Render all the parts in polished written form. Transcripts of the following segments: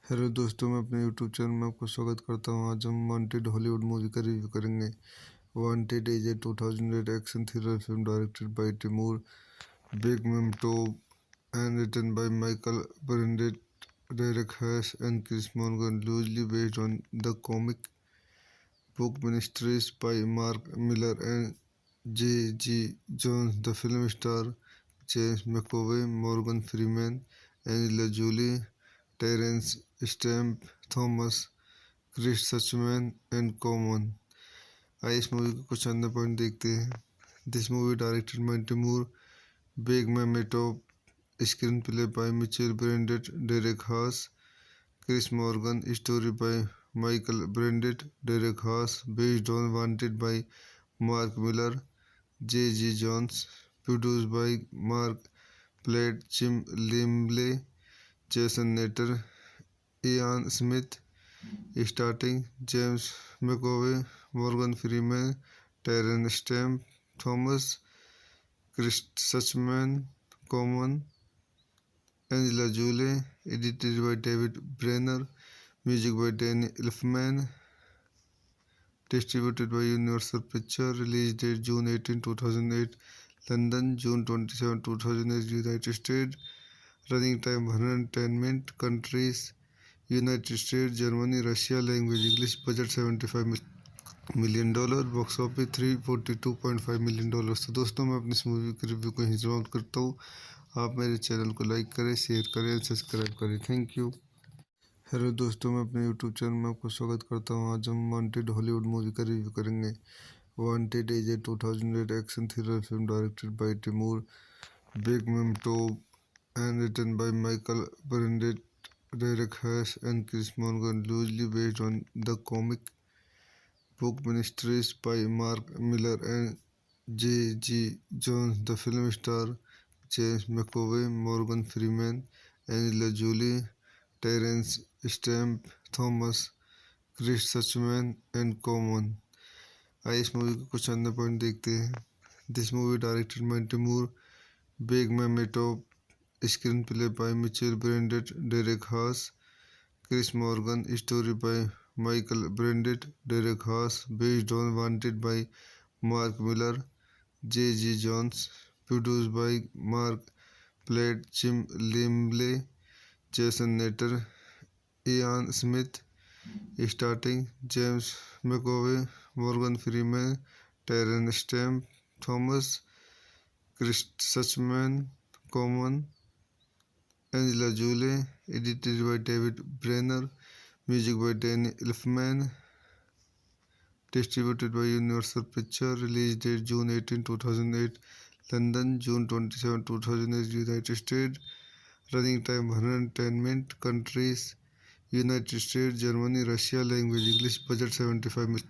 Hello दोस्तों, मैं अपने यूट्यूब चैनल में आपको स्वागत करता हूं। आज हम वांटेड हॉलीवुड मूवी का रिव्यू करेंगे। Wanted is a 2008 action thriller film directed by Timur Bekmambetov and written by Michael Burnett, Derek Haas, and Chris Morgan, loosely based on the comic book Ministries by Mark Miller and J. G. Jones. The film stars James McAvoy, Morgan Freeman, Angela Jolie, Terence Stamp, Thomas Chris सचमैन and Common. आइए इस movie के कुछ अन्य point देखते हैं। This movie directed by Timur Bekmambetov, screen play by Mitchell Brandt, Derek Haas, Chris Morgan, story by Michael Brandt, Derek Haas, based on Wanted by Mark Millar, J G Jones, produced by Marc Platt, Jim Lemley, Jason Netter, Iain Smith. Starting James McAvoy, Morgan Freeman, Terence Stamp, Thomas Chris सचमैन, Common, Angela Jolie. Edited by David Brenner, music by Danny Elfman, distributed by Universal picture. Release date June 18, 2008, London, June 27, 2008, United state. Running time 110 minute. Countries United States, Germany, Russia. Language English. Budget $75 million. Box office $342.5 million. तो दोस्तों, मैं अपनी इस movie के review को यहीं समाप्त करता हूँ। आप मेरे चैनल को लाइक करें, शेयर करें, सब्सक्राइब करें। Thank you. हेलो दोस्तों, मैं अपने यूट्यूब चैनल में आपको स्वागत करता हूँ। आज हम वांटेड हॉलीवुड मूवी का रिव्यू करेंगे। Wanted is a 2008 action thriller film directed by Timur Bekmambetov and written by Michael Burnett, Derek Haas, and Chris Morgan, loosely based on the comic book Ministries by Mark Miller and J. G. Jones. The film stars James McAvoy, Morgan Freeman, Angela Jolie, Terence Stamp, Thomas Chris सचमैन and Common. आइए इस movie के कुछ अन्य point देखते हैं। This movie directed by Timur Bekmambetov, screen play by Mitchell Brandt, Derek Haas, Chris Morgan, story by Michael Brandt, Derek Haas, based on Wanted by Mark Millar, J G Jones, produced by Marc Platt, Jim Lemley, Jason Netter, Iain Smith. Starting James McAvoy, Morgan Freeman, Terence Stamp, Thomas Chris सचमैन, Common, Angela Jolie. Edited by David Brenner, music by Danny Elfman, distributed by Universal picture. Release date June 18, 2008, London, June 27, 2008, United state. Running time 110 minute. Countries United States, Germany, Russia. Language English. Budget $75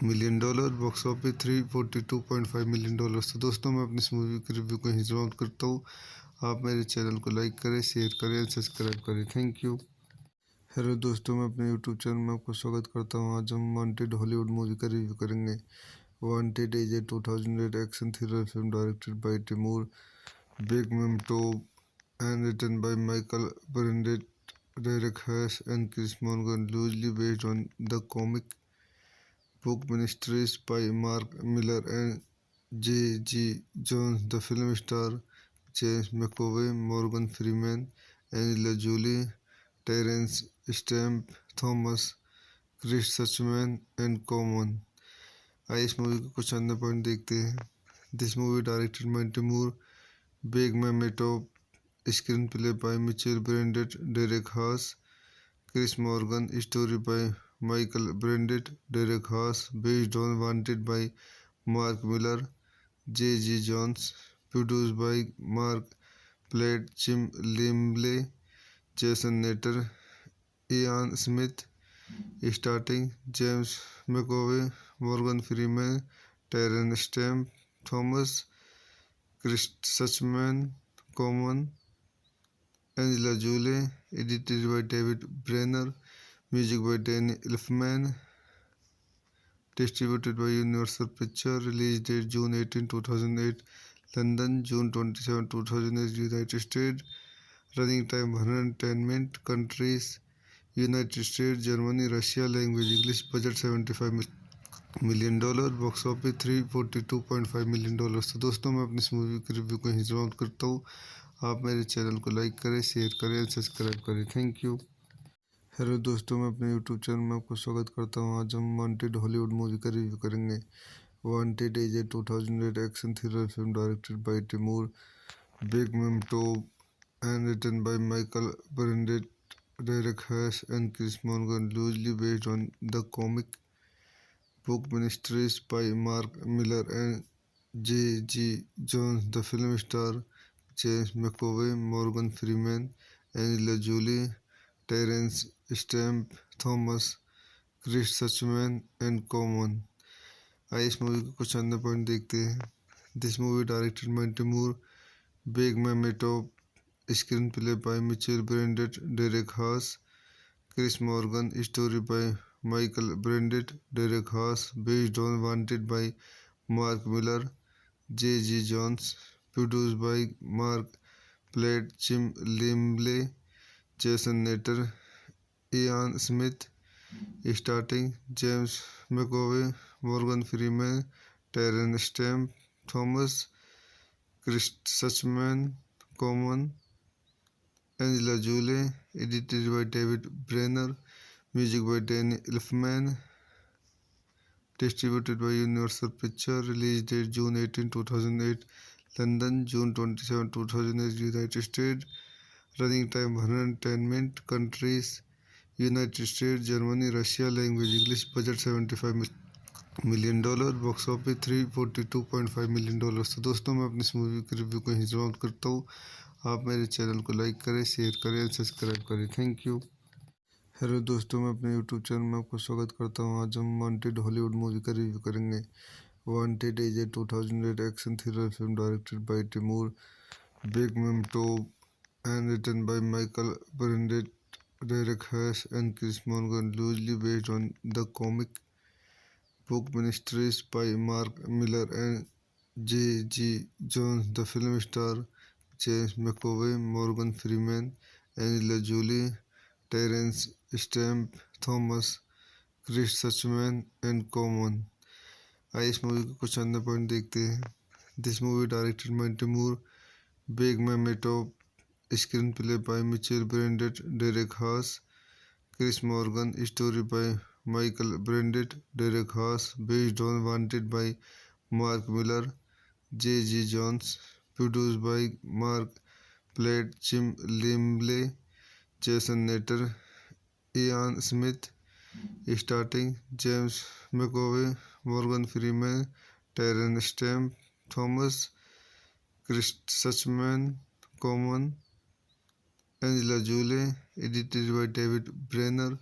million. Box office $342.5 million. तो दोस्तों, मैं अपनी इस movie के review को यहीं समाप्त करता हूँ। आप मेरे चैनल को लाइक करें, शेयर करें, सब्सक्राइब करें। Thank you. हेलो दोस्तों, मैं अपने यूट्यूब चैनल में आपको स्वागत करता हूँ। आज हम वांटेड हॉलीवुड मूवी का रिव्यू करेंगे। Wanted is a 2008 action thriller film directed by Timur Bekmambetov and written by Michael Brandt, Derek Haas and Chris Morgan, loosely based on the comic book Ministries by Mark Miller and J. G. Jones. The film stars James McAvoy, Morgan Freeman, Angela Jolie, Terence Stamp, Thomas Chris सचमैन and Common. आइए इस movie के कुछ अन्य point देखते हैं। This movie directed by Timur Bekmambetov, screen play by Mitchell Brandt, Derek Haas, Chris Morgan, story by Michael Brandt, Derek Haas, based on Wanted by Mark Millar, J G Jones, produced by Marc Platt, Jim Lemley, Jason Netter, Iain Smith. Starting James McAvoy, Morgan Freeman, Terence Stamp, Thomas Chris सचमैन, Common, Angela Jolie. Edited by David Brenner, music by Danny Elfman, distributed by Universal picture. Release date June 18, 2008, London June 27, 2008, United state. Running time 110 minute. Countries United state, Germany, Russia. Language English. Budget $75 million. Box office $342.5 million. तो दोस्तों, मैं अपनी इस movie के review को यहीं समाप्त करता हूँ। आप मेरे चैनल को लाइक करें, शेयर करें, सब्सक्राइब करें। Thank you. हेलो दोस्तों, मैं अपने यूट्यूब चैनल में आपको स्वागत करता हूँ। आज हम वांटेड हॉलीवुड मूवी का रिव्यू करेंगे। Wanted is a 2008 action thriller film directed by Timur Bekmambetov and written by Michael Burnett, Derek Haas, and Chris Morgan, loosely based on the comic book Ministries by Mark Miller and J. G. Jones. The film stars James McAvoy, Morgan Freeman, Angela Jolie, Terence Stamp, Thomas Chris सचमैन and Common. आइए इस movie के कुछ अन्य point देखते हैं। This movie directed by Timur Bekmambetov, screen play by Mitchell Brandt, Derek Haas, Chris Morgan, story by Michael Brandt, Derek Haas, based on Wanted by Mark Millar, J G Jones, produced by Marc Platt, Jim Lemley, Jason Netter, Iain Smith. Starting James McAvoy, Morgan Freeman, Terence Stamp, Thomas Chris सचमैन, Common, Angela Jolie. Edited by David Brenner, music by Danny Elfman, distributed by Universal picture. Release date June 18, 2008, London June 27, 2008, United state. Running time 110 minute. Countries United state, Germany, Russia. Language English. Budget $75 million. Box office $342.5 million. तो दोस्तों, मैं अपनी इस movie के review को यहीं समाप्त करता हूँ। आप मेरे चैनल को लाइक करें, शेयर करें, सब्सक्राइब करें। Thank you. हेलो दोस्तों, मैं अपने यूट्यूब चैनल में आपको स्वागत करता हूँ। आज हम वांटेड हॉलीवुड मूवी का रिव्यू करेंगे। Wanted is a 2008 action thriller film directed by Timur Bekmambetov and written by Michael Burnett, Derek Haas, and Chris Morgan, loosely based on the comic book Ministries by Mark Miller and J. G. Jones. The film stars James McAvoy, Morgan Freeman, Angela Jolie, Terence Stamp, Thomas Chris सचमैन and Common. आइए इस movie के कुछ अन्य point देखते हैं। This movie directed by Timur Bekmambetov, screen play by Mitchell Brandt, Derek Haas, Chris Morgan, story by Michael Brandt, Derek Haas, based on Wanted by Mark Millar, J G Jones, produced by Marc Platt, Jim Lemley, Jason Netter, Iain Smith. Starting James McAvoy, Morgan Freeman, Terence Stamp, Thomas Chris सचमैन, Common, Angela Jolie. Edited by David Brenner,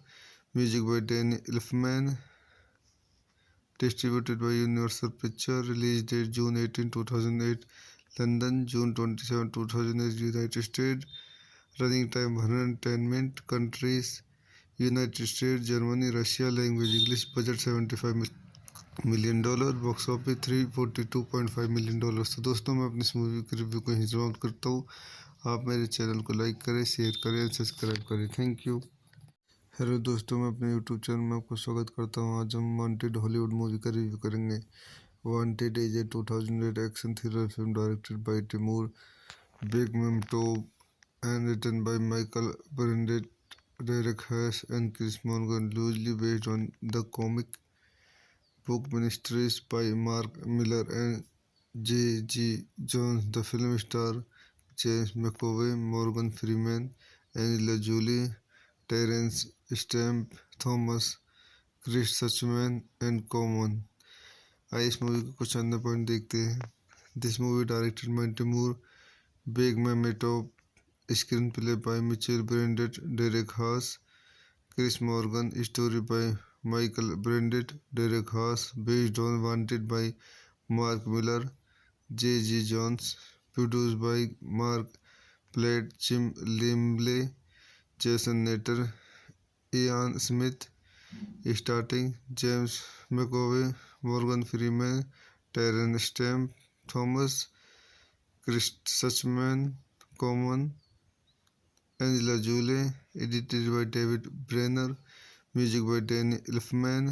music by Danny Elfman, distributed by Universal picture. Release date June 18, 2008, London June 27, 2008, United state. Running time 110 minute. Countries United States, Germany, Russia. Language English. Budget $75 million. Box office $342.5 million। तो दोस्तों मैं अपनी इस movie के review को यहीं समाप्त करता हूँ। आप मेरे चैनल को लाइक करें, शेयर करें और सब्सक्राइब करें। Thank you. हेलो दोस्तों, मैं अपने यूट्यूब चैनल में आपको स्वागत करता हूँ। आज हम वांटेड हॉलीवुड मूवी का रिव्यू करेंगे। Wanted is a 2008 action thriller film directed by Timur Bekmambetov and written by Michael Burnett, Derek Haas, and Chris Morgan, loosely based on the comic book Ministries by Mark Miller and J. G. Jones. The film stars James McAvoy, Morgan Freeman, Angela Jolie, Terence Stamp, Thomas Chris Suchman, and Common. आइए इस movie के कुछ अन्य point देखते हैं। This movie directed by Timur Bekmambetov, screenplay by Mitchell Brandett, Derek Haas, Chris Morgan, story by Michael Brandett, Derek Haas, based on Wanted by Mark Miller, J. G. Jones, produced by Mark Platt, Jim Limley, Jason Natter, Ian Smith, starting James McAvoy, Morgan Freeman, Terence Stamp, Thomas Chris Suchman, Common, Angela Jolie, edited by David Brenner, music by Danny Elfman,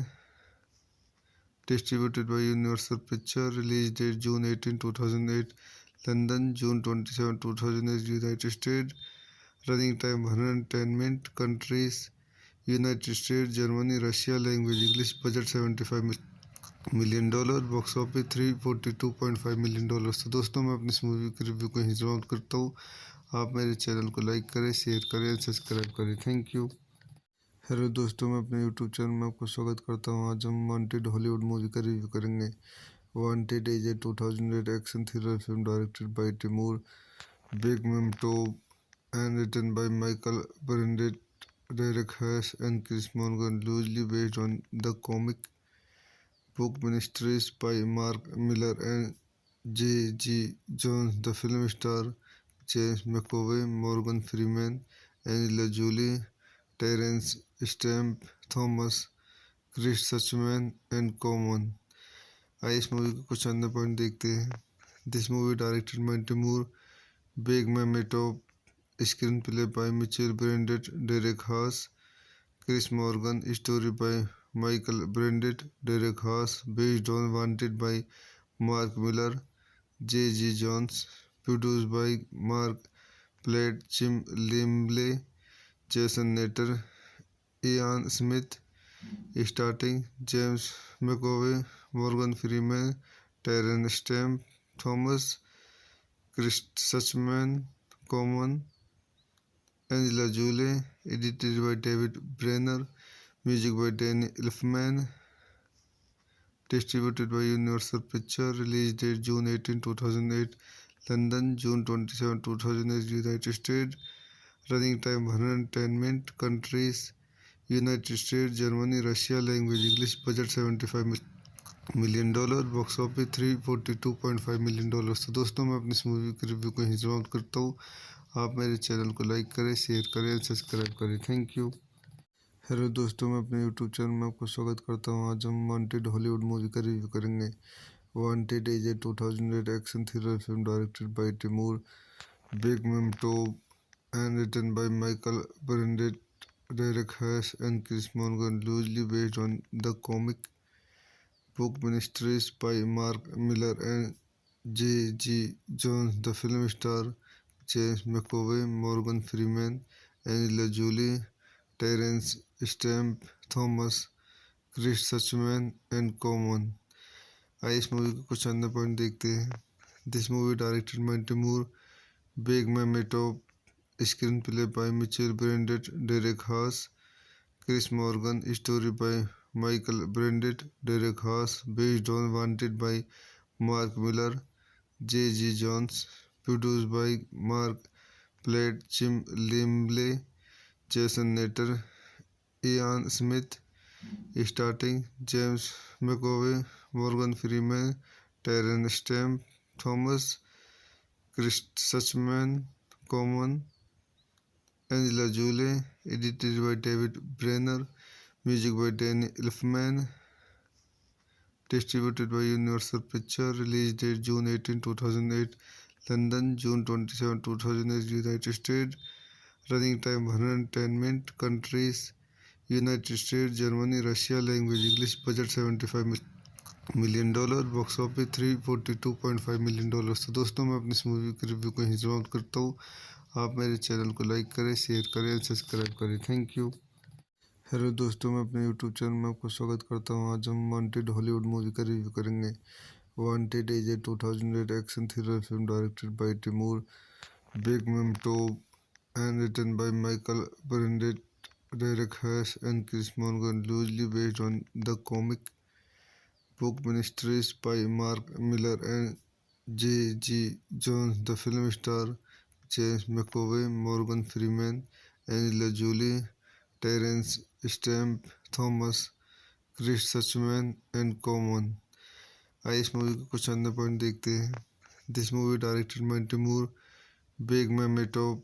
distributed by Universal Pictures, release date June 18, 2008, London, June 27, 2008, United States, running time 110 minutes, countries, United States, Germany, Russia, language English, budget $75 million, box office $342.5 million। तो दोस्तों मैं अपनी इस movie के review को यहीं समाप्त करता हूँ। आप मेरे चैनल को लाइक करें, शेयर करें और सब्सक्राइब करें। Thank you. हेलो दोस्तों, मैं अपने यूट्यूब चैनल में आपको स्वागत करता हूँ। आज हम वांटेड हॉलीवुड मूवी का रिव्यू करेंगे। Wanted is a 2008 action thriller film directed by Timur Bekmambetov and written by Michael Burnett, Derek Haas, and Chris Morgan, loosely based on the comic book Ministries by Mark Miller and J. G. Jones. The film stars James McAvoy, Morgan Freeman, Angela Jolie, Terence Stamp, Thomas Chris Suchman, and Common। आइए इस movie के कुछ अन्य point देखते हैं। This movie directed by Timur Bekmambetov, screenplay by Mitchell Brandett, Derek Haas, Chris Morgan, story by Michael Brandett, Derek Haas, based on Wanted by Mark Miller, J. G. Jones, produced by Mark Platt, Jim Limley, Jason Natter, Ian Smith, starting James McAvoy, Morgan Freeman, Terence Stamp, Thomas Chris Suchman, Common, Angela Jolie, edited by David Brenner, music by Danny Elfman, distributed by Universal Pictures, release date June 18, 2008, London, June 27, 2008, United States, running time 110 minutes, countries, United States, Germany, Russia, language English, budget $75 million, box office $342.5 million। तो दोस्तों मैं अपनी इस movie के review को यहीं समाप्त करता हूँ। आप मेरे चैनल को लाइक करें, शेयर करें और सब्सक्राइब करें। Thank you. हेलो दोस्तों, मैं अपने यूट्यूब चैनल में आपको स्वागत करता हूँ। आज हम वांटेड हॉलीवुड मूवी का रिव्यू करेंगे। Wanted is a 2008 action thriller film directed by Timur Bekmambetov and written by Michael Burnett, Derek Haas, and Chris Morgan, loosely based on the comic book Ministries by Mark Miller and J. G. Jones. The film stars James McAvoy, Morgan Freeman, Angela Jolie, Terence Stamp, Thomas Chris Suchman, and Common। आइए इस movie के कुछ अन्य point देखते हैं। This movie directed by Timur Bekmambetov, screenplay by Mitchell Brandett, Derek Haas, Chris Morgan, story by Michael Brandett, Derek Haas, based on Wanted by Mark Miller, J. G. Jones, produced by Mark Platt, Jim Limley, Jason Natter, Ian Smith, starting James McAvoy, Morgan Freeman, Terence Stamp, Thomas Chris Suchman, Common, Angela Jolie, edited by David Brenner, music by Danny Elfman, distributed by Universal Pictures, release date June 18, 2008, London, June 27, 2008, United States, running time 110 minutes, countries, United States, Germany, Russia, language English, budget $75 million, box office $342.5 million। तो दोस्तों मैं अपनी इस movie के review को यहीं समाप्त करता हूँ। आप मेरे चैनल को लाइक करें, शेयर करें और सब्सक्राइब करें। Thank you. हेलो दोस्तों, मैं अपने यूट्यूब चैनल में आपको स्वागत करता हूँ। आज हम वांटेड हॉलीवुड मूवी का रिव्यू करेंगे। Wanted is a 2008 action thriller film directed by Timur Bekmambetov and written by Michael Burnett, Derek Haas, and Chris Morgan, loosely based on the comic book Ministries by Mark Miller and J. G. Jones. The film stars James McAvoy, Morgan Freeman, Angela Jolie, Terence Stamp, Thomas Chris Suchman, and Common। आइए इस movie के कुछ अन्य point देखते हैं। This movie directed by Timur Bekmambetov,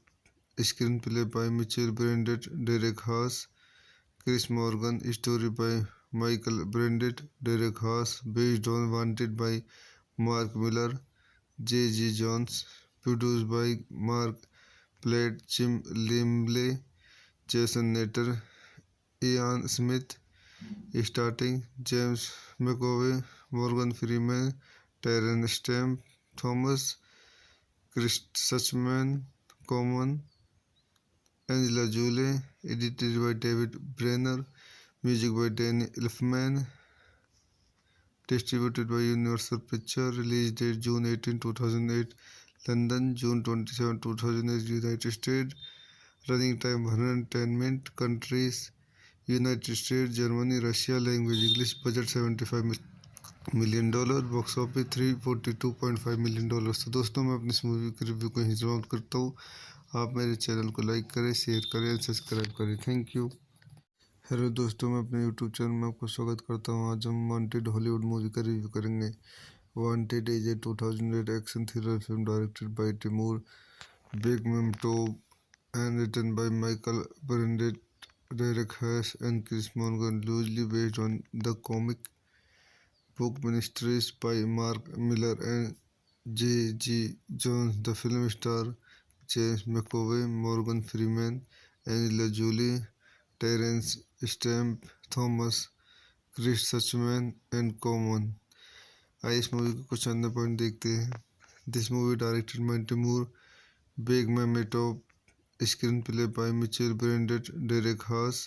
screenplay by Mitchell Brandett, Derek Haas, Chris Morgan, story by Michael Brandett, Derek Haas, based on Wanted by Mark Miller, J. G. Jones, produced by Mark Platt, Jim Limley, Jason Natter, Ian Smith, starting James McAvoy, Morgan Freeman, Terence Stamp, Thomas Chris Suchman, Common, Angela Jolie, edited by David Brenner, music by Danny Elfman, distributed by Universal Pictures, release date June 18, 2008, London, June 27, 2008, United States, running time 110 minutes, countries, United States, Germany, Russia, language English, budget $75 million, box office $342.5 million। तो दोस्तों मैं अपनी इस movie के review को यहीं समाप्त करता हूँ। आप मेरे चैनल को लाइक करें, शेयर करें और सब्सक्राइब करें। Thank you. हेलो दोस्तों, मैं अपने यूट्यूब चैनल में आपको स्वागत करता हूँ। आज हम वांटेड हॉलीवुड मूवी का रिव्यू करेंगे। Wanted is a 2008 action thriller film directed by Timur Bekmambetov and written by Michael Burnett, Derek Haas, and Chris Morgan, loosely based on the comic book Ministries by Mark Miller and J. G. Jones. The film stars James McAvoy, Morgan Freeman, Angela Jolie, Terence Stamp, Thomas Chris Suchman, and Common। आइए इस movie के कुछ अन्य point देखते हैं। This movie directed by Timur Bekmambetov, screenplay by Mitchell Brandett, Derek Haas,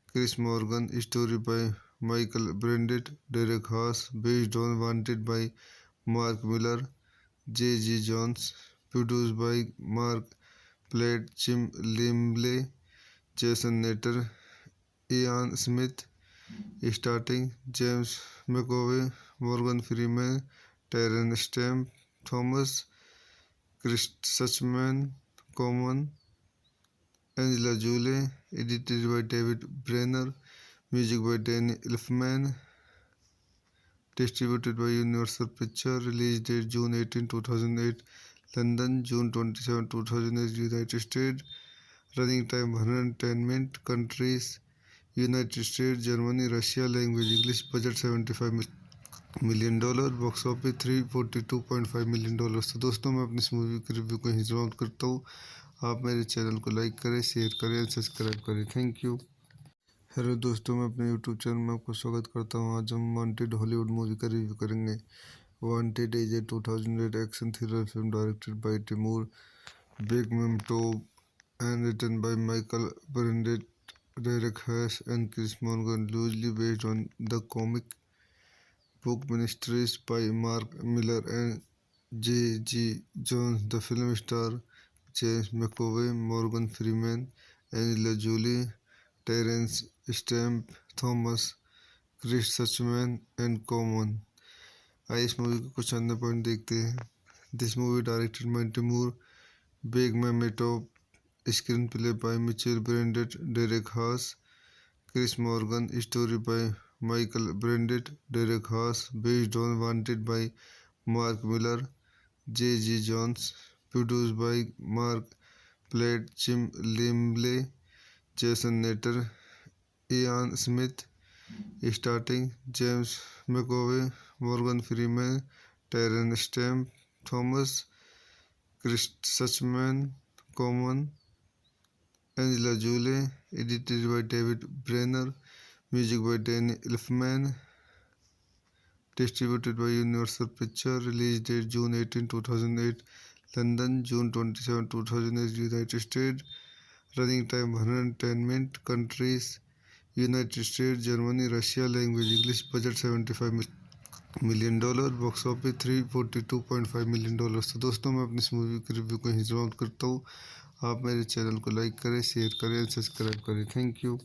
Chris Morgan, story by Michael Brandett, Derek Haas, based on Wanted by Mark Miller, J. G. Jones, produced by Mark Platt, Jim Limley, Jason Natter, Ian Smith, starting James McAvoy, Morgan Freeman, Terence Stamp, Thomas Chris Suchman, Common, Angela Jolie, edited by David Brenner, music by Danny Elfman, distributed by Universal Pictures, release date June 18, 2008, London, June 27, 2008, United States, running time 110 minutes, countries, United States, Germany, Russia, language English, budget $75 million, box office $342.5 million। तो दोस्तों मैं अपनी इस movie के review को यहीं समाप्त करता हूँ। आप मेरे चैनल को लाइक करें, शेयर करें और सब्सक्राइब करें। Thank you. हेलो दोस्तों, मैं अपने यूट्यूब चैनल में आपको स्वागत करता हूँ। आज हम वांटेड हॉलीवुड मूवी का रिव्यू करेंगे। Wanted is a 2008 action thriller film directed by Timur Bekmambetov and written by Michael Burnett, Derek Haas, and Chris Morgan, loosely based on the comic book Ministries by Mark Miller and J. G. Jones. The film stars James McAvoy, Morgan Freeman, Angela Jolie, Terence Stamp, Thomas Chris Suchman, and Common। आइए इस movie के कुछ अन्य point देखते हैं। This movie directed by Timur Bekmambetov, screenplay by Mitchell Brandett, Derek Haas, Chris Morgan, story by Michael Brandett, Derek Haas, based on Wanted by Mark Miller, J. G. Jones, produced by Mark played Jim Limley, Jason Natter, Ian Smith, starting James McAvoy, Morgan Freeman, Terence Stamp, Thomas, Chris Suchman, Common, Angela Jolie, edited by David Brenner, music by Danny Elfman, distributed by Universal Pictures, release date June 18, 2008, London, June 27, 2008, United States, running time 110 minutes, countries, United States, Germany, Russia, language English, budget $75 million, box office $342.5 million। तो दोस्तों मैं अपनी इस movie के review को यहीं समाप्त करता हूँ। आप मेरे चैनल को लाइक करें, शेयर करें, सब्सक्राइब करें। Thank you.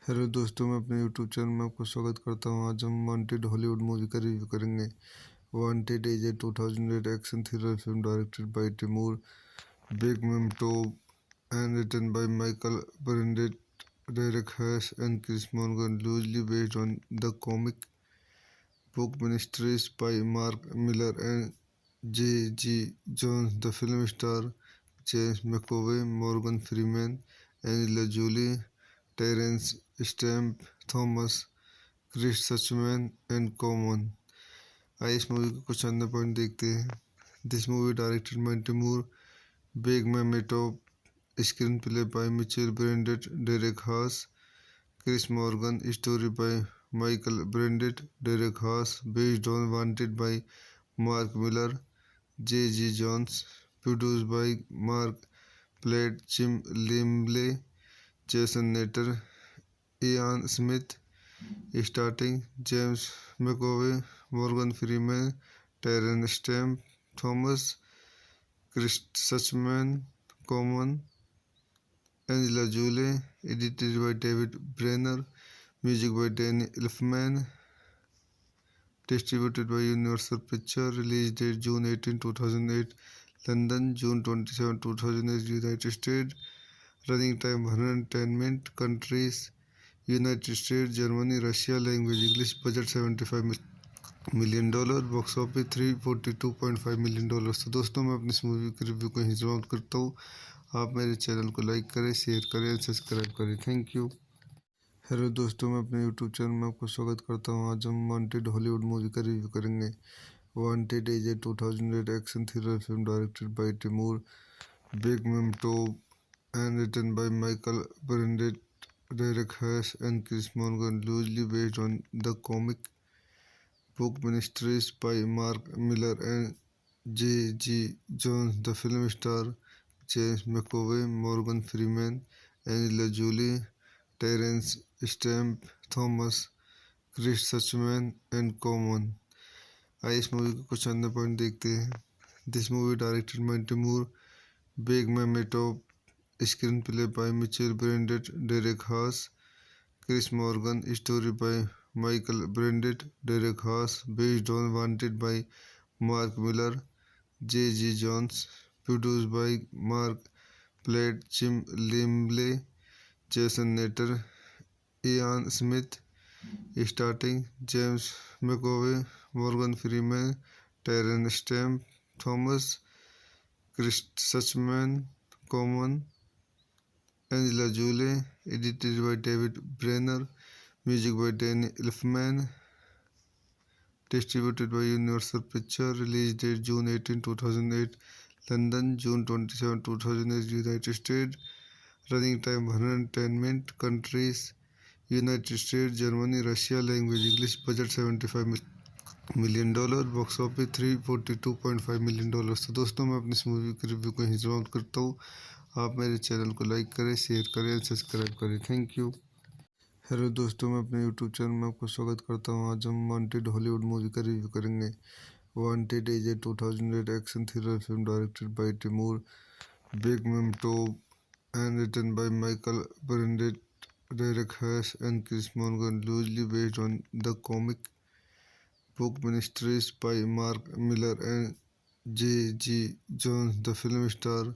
हेलो दोस्तों, मैं अपने यूट्यूब चैनल में आपको स्वागत करता हूँ। आज हम वांटेड हॉलीवुड मूवी का रिव्यू करेंगे। Wanted is a 2008 action thriller film directed by Timur Bekmambetov and written by Michael Burnett, Derek Haas, and Chris Morgan, loosely based on the comic book Ministries by Mark Miller and J. G. Jones. The film stars James McAvoy, Morgan Freeman, Angela Jolie, Terence Stamp, Thomas, Chris Suchman, and Common। आइए इस movie के कुछ अन्य point देखते हैं। This movie directed by Timur Bekmambetov, screenplay by Mitchell Brandett, Derek Haas, Chris Morgan, story by Michael Brandett, Derek Haas, based on Wanted by Mark Miller, J. G. Jones, produced by Mark, played Jim Limley, Jason Natter, Ian Smith, starting James McAvoy, Morgan Freeman, Terence Stamp, Thomas, Chris Suchman, Common, Angela Jolie, edited by David Brenner, music by Danny Elfman, distributed by Universal Pictures, release date June 18, 2008, London, June 27, 2008, United States, running time 110 minutes, countries, United States, Germany, Russia, language English, budget $75 million, box office $342.5 million। तो दोस्तों मैं अपनी इस movie के review को यहीं समाप्त करता हूँ। आप मेरे चैनल को लाइक करें, शेयर करें, सब्सक्राइब करें। Thank you. हेलो दोस्तों, मैं अपने यूट्यूब चैनल में आपको स्वागत करता हूँ। आज हम वांटेड हॉलीवुड मूवी का रिव्यू करेंगे। Wanted is a 2008 action thriller film directed by Timur Bekmambetov and written by Michael Burnett, Derek Haas, and Chris Morgan, loosely based on the comic book Ministries by Mark Miller and J. G. Jones. The film stars James McAvoy, Morgan Freeman, Angela Jolie, Terence Stamp, Thomas, Chris Suchman, and Common। आइए इस movie के कुछ अन्य point देखते हैं। This movie directed by Timur Bekmambetov, screenplay by Mitchell Brandett, Derek Haas, Chris Morgan, story by Michael Brandett, Derek Haas, based on Wanted by Mark Miller, J. G. Jones, produced by Mark, played Jim Limley, Jason Natter, Ian Smith, starting James McAvoy, Morgan Freeman, Terence Stamp, Thomas, Chris Suchman, Common, Angela Jolie, edited by David Brenner, music by Danny Elfman, distributed by Universal Pictures, release date June 18, 2008, London, June 27, 2008, United States, running time 110 minutes, countries, United States, Germany, Russia, language English, budget $75 million, box office $342.5 million। तो दोस्तों मैं अपनी इस movie के review को यहीं समाप्त करता हूँ। आप मेरे चैनल को लाइक करें, शेयर करें, सब्सक्राइब करें। Thank you. हेलो दोस्तों, मैं अपने यूट्यूब चैनल में आपको स्वागत करता हूँ। आज हम वांटेड हॉलीवुड मूवी का रिव्यू करेंगे। Wanted is a 2008 action thriller film directed by Timur Bekmambetov and written by Michael Burnett, Derek Haas, and Chris Morgan, loosely based on the comic book Ministries by Mark Miller and J. G. Jones. The film stars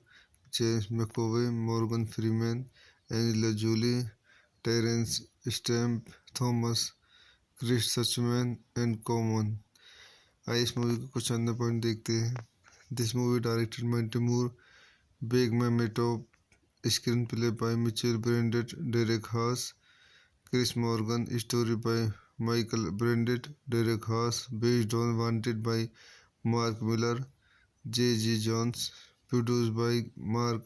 James McAvoy, Morgan Freeman, Angela Jolie, Terence Stamp, Thomas, Chris Suchman, and Common। आइए इस movie के कुछ अन्य point देखते हैं। This movie directed by Timur Big Mame Top, screenplay by Mitchell Branded, Derek Haas, Chris Morgan, story by Michael Branded, Derek Haas, based on Wanted by Mark Miller, J.G. Jones, produced by Mark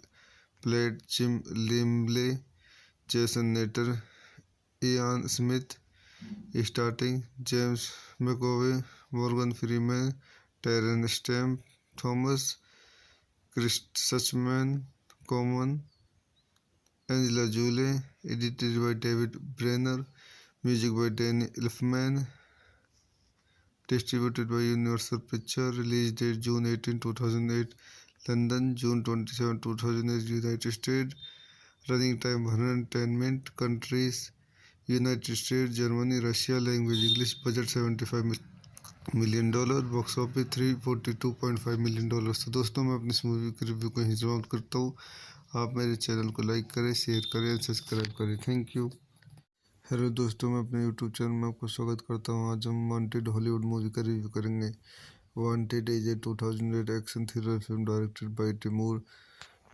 Platt, Jim Limley, Jason Natter, Ian Smith, starting James McAvoy, Morgan Freeman, Terence Stamp, Thomas, Chris Suchman, Common, Angela Jolie, edited by David Brenner, music by Danny Elfman, distributed by Universal Pictures, release date June 18, 2008, London, June 27, 2008, United States, running time 110 minutes, countries, United States, Germany, Russia, language English, budget $75 million, box office $342.5 million। तो दोस्तों मैं अपनी इस movie के review को यहीं समाप्त करता हूँ। आप मेरे चैनल को लाइक करें, शेयर करें, सब्सक्राइब करें। Thank you. हेलो दोस्तों, मैं अपने यूट्यूब चैनल में आपको स्वागत करता हूँ। आज हम वांटेड हॉलीवुड मूवी का रिव्यू करेंगे। Wanted is a 2008 action thriller film directed by Timur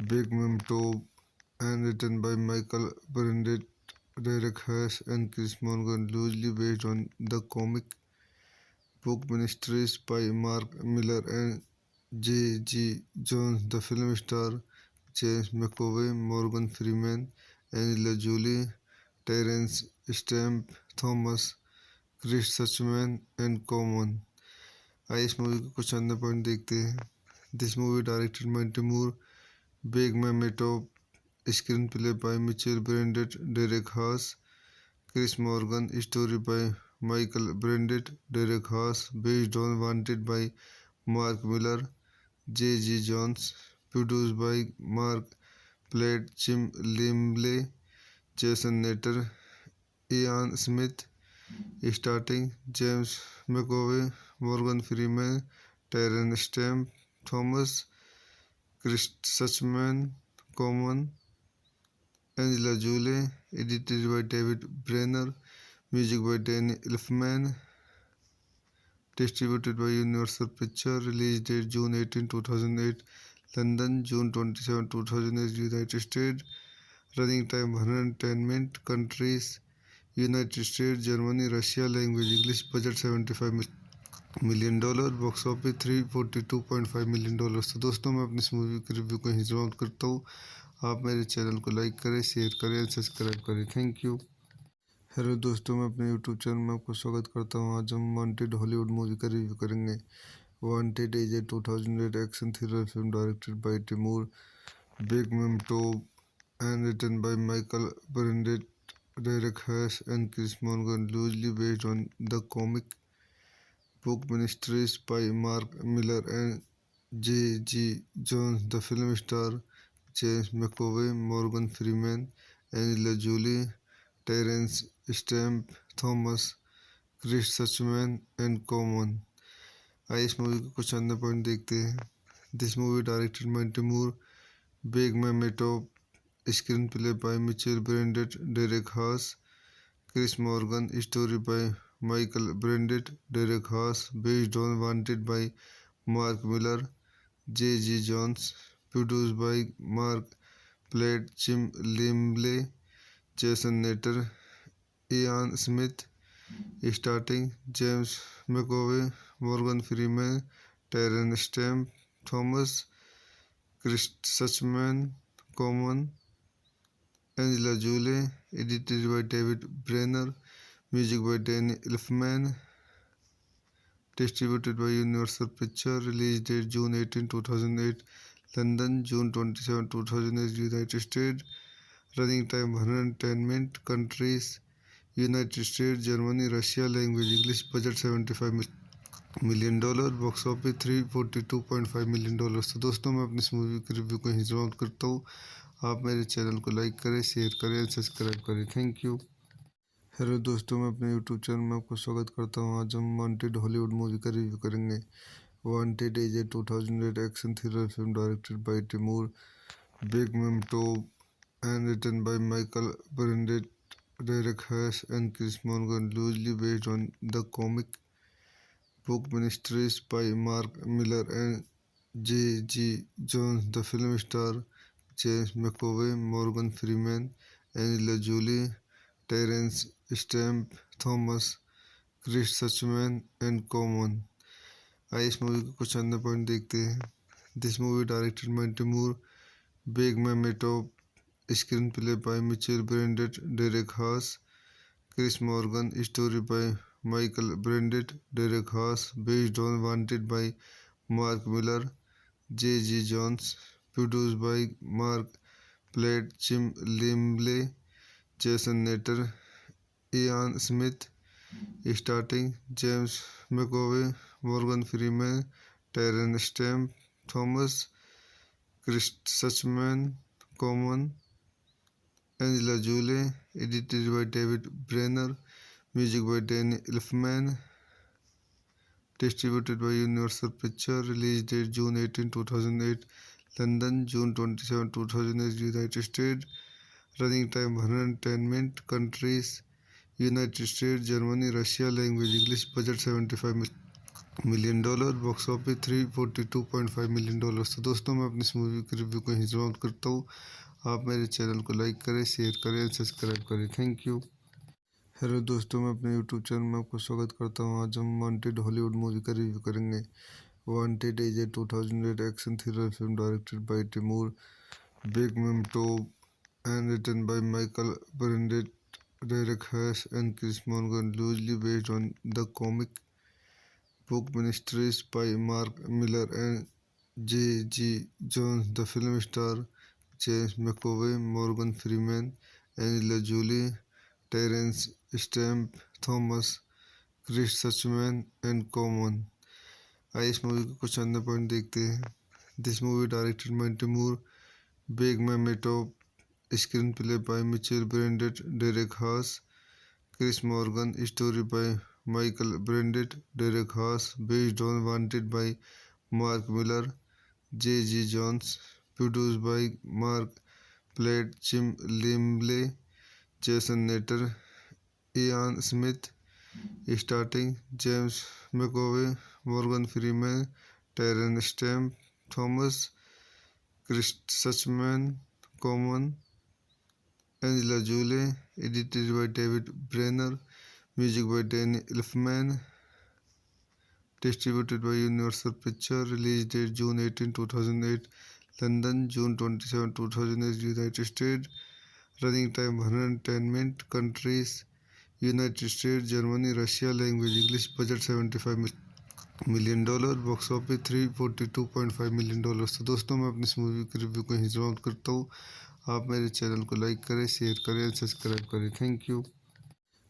Bekmambetov and written by Michael Brandon, Derek Haas, and Chris Morgan, loosely based on the comic book Ministries by Mark Miller and J.G. Jones. The film stars James McAvoy, Morgan Freeman, Angela Jolie, Terence Stamp, Thomas, Chris Suchman, and Common। आइए इस movie के कुछ अन्य point देखते हैं। This movie directed by Timur Bekmambetov, screenplay by Mitchell Branded, Derek Haas, Chris Morgan, story by Michael Branded, Derek Haas, based on Wanted by Mark Miller, J.G. Jones, produced by Mark Platt, Jim Limley, Jason Natter, Ian Smith, starting James McAvoy, Morgan Freeman, Terence Stamp, Thomas, Chris Suchman, Common, Angela Jolie, edited by David Brenner, music by Danny Elfman, distributed by Universal Pictures, release date June 18, 2008, London, June 27, 2008, United States, running time 110 minutes, countries, United States, Germany, Russia, language English, budget $75 million, box office $342.5 million। तो दोस्तों मैं अपनी इस movie के review को यहीं समाप्त करता हूँ। आप मेरे चैनल को लाइक करें, शेयर करें, सब्सक्राइब करें। Thank you. हेलो दोस्तों, मैं अपने यूट्यूब चैनल में आपको स्वागत करता हूँ। आज हम वांटेड हॉलीवुड मूवी का रिव्यू करेंगे। Wanted is a 2008 action thriller film directed by Timur Bekmambetov and written by Michael Brandon, Derek Haas, and Chris Morgan, loosely based on the comic book Ministries by Mark Miller and J.G. Jones. The film stars James McAvoy, Morgan Freeman, Angela Jolie, Terence Stamp, Thomas, Chris Suchman, and Common। आइए इस movie के कुछ अन्य point देखते हैं। This movie directed by Timur Bekmambetov, screenplay by Mitchell Branded, Derek Haas, Chris Morgan, story by Michael Branded, Derek Haas, based on Wanted by Mark Miller, J.G. Jones, produced by Mark Platt, Jim Limley, Jason Natter, Ian Smith, starting James McAvoy, Morgan Freeman, Terence Stamp, Thomas, Chris Suchman, Common, Angela Jolie, edited by David Brenner, music by Danny Elfman, distributed by Universal Pictures, release date June 18, 2008, London, June 27, 2008, United States, running time 110 minutes, countries, United States, Germany, Russia, language English, budget $75 million, box office $342.5 million। तो दोस्तों मैं अपनी इस movie के review को यहीं समाप्त करता हूँ। आप मेरे चैनल को लाइक करें, शेयर करें, सब्सक्राइब करें। Thank you. हेलो दोस्तों, मैं अपने यूट्यूब चैनल में आपको स्वागत करता हूँ। आज हम वांटेड हॉलीवुड मूवी का रिव्यू करेंगे। Wanted is a 2008 action thriller film directed by Timur Bekmambetov and written by Michael Brandon, Derek Haas, and Chris Morgan, loosely based on the comic book Ministries by Mark Miller and J G Jones the film star, James McAvoy, Morgan Freeman, Angelina Jolie, Terence Stamp, Thomas Chris सचमैन and Common. आइए इस movie के कुछ अन्य point देखते हैं। This movie directed by Timur Bekmambetov, screen play by Mitchell Brandt, Derek Haas, Chris Morgan, story by Michael Brandt, Derek Haas, based on Wanted by Mark Millar, J G Jones, produced by Marc Platt, Jim Lemley, Jason Netter, Iain Smith. Starting James McAvoy, Morgan Freeman, Terence Stamp, Thomas Chris सचमैन, Common, Angela Jolie. Edited by David Brenner, music by Danny Elfman, distributed by Universal Pictures, release date June 18, 2008, London, June 27, 2008, United States, running time 110 minutes, countries, United States, Germany, Russia, language English, budget $75 million, box office $342.5 million। तो दोस्तों मैं अपनी इस movie के review को यहीं समाप्त करता हूँ। आप मेरे चैनल को लाइक करें, शेयर करें, सब्सक्राइब करें। Thank you. हेलो दोस्तों, मैं अपने यूट्यूब चैनल में आपको स्वागत करता हूँ। आज हम वांटेड हॉलीवुड मूवी का रिव्यू करेंगे। Wanted is a 2008 action thriller film directed by Timur Bekmambetov and written by Michael Burnett, Derek Haas, and Chris Morgan, loosely based on the comic book Ministries by Mark Miller and J. G. Jones. The film stars James McAvoy, Morgan Freeman, Angela Jolie, Terence Stamp, Thomas Chris सचमैन and Common. आइए इस movie के कुछ अन्य point देखते हैं। This movie directed by Timur Bekmambetov, screen play by Mitchell Brandt, Derek Haas, Chris Morgan, story by Michael Brandt, Derek Haas, based on Wanted by Mark Millar, J G Jones, produced by Marc Platt, Jim Lemley, Jason Netter, Iain Smith. Starting James McAvoy, Morgan Freeman, Terence Stamp, Thomas Chris सचमैन, Common, Angela Jolie. Edited by David Brenner, music by Danny Elfman, distributed by Universal Pictures, release date June 18, 2008, London, June 27, 2008, United States, running time 110 minutes, countries, United States, Germany, Russia, language English, budget $75 million, box office $342.5 million। तो दोस्तों मैं अपनी इस movie के review को यहीं समाप्त करता हूँ। आप मेरे चैनल को लाइक करें, शेयर करें, सब्सक्राइब करें। Thank you.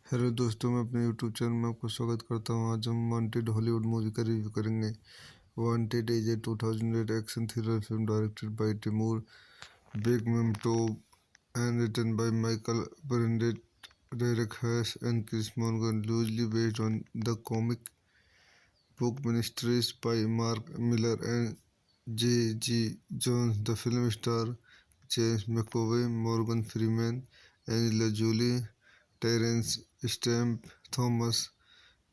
हेलो दोस्तों, मैं अपने यूट्यूब चैनल में आपको स्वागत करता हूँ। आज हम वांटेड हॉलीवुड मूवी का रिव्यू करेंगे। Wanted is a 2008 action thriller film directed by Timur Bekmambetov and written by Michael Burnett, Derek Haas, and Chris Morgan, loosely based on the comic book Ministries by Mark Miller and J. G. Jones. The film stars James McAvoy, Morgan Freeman, Angela Jolie, Terence Stamp, Thomas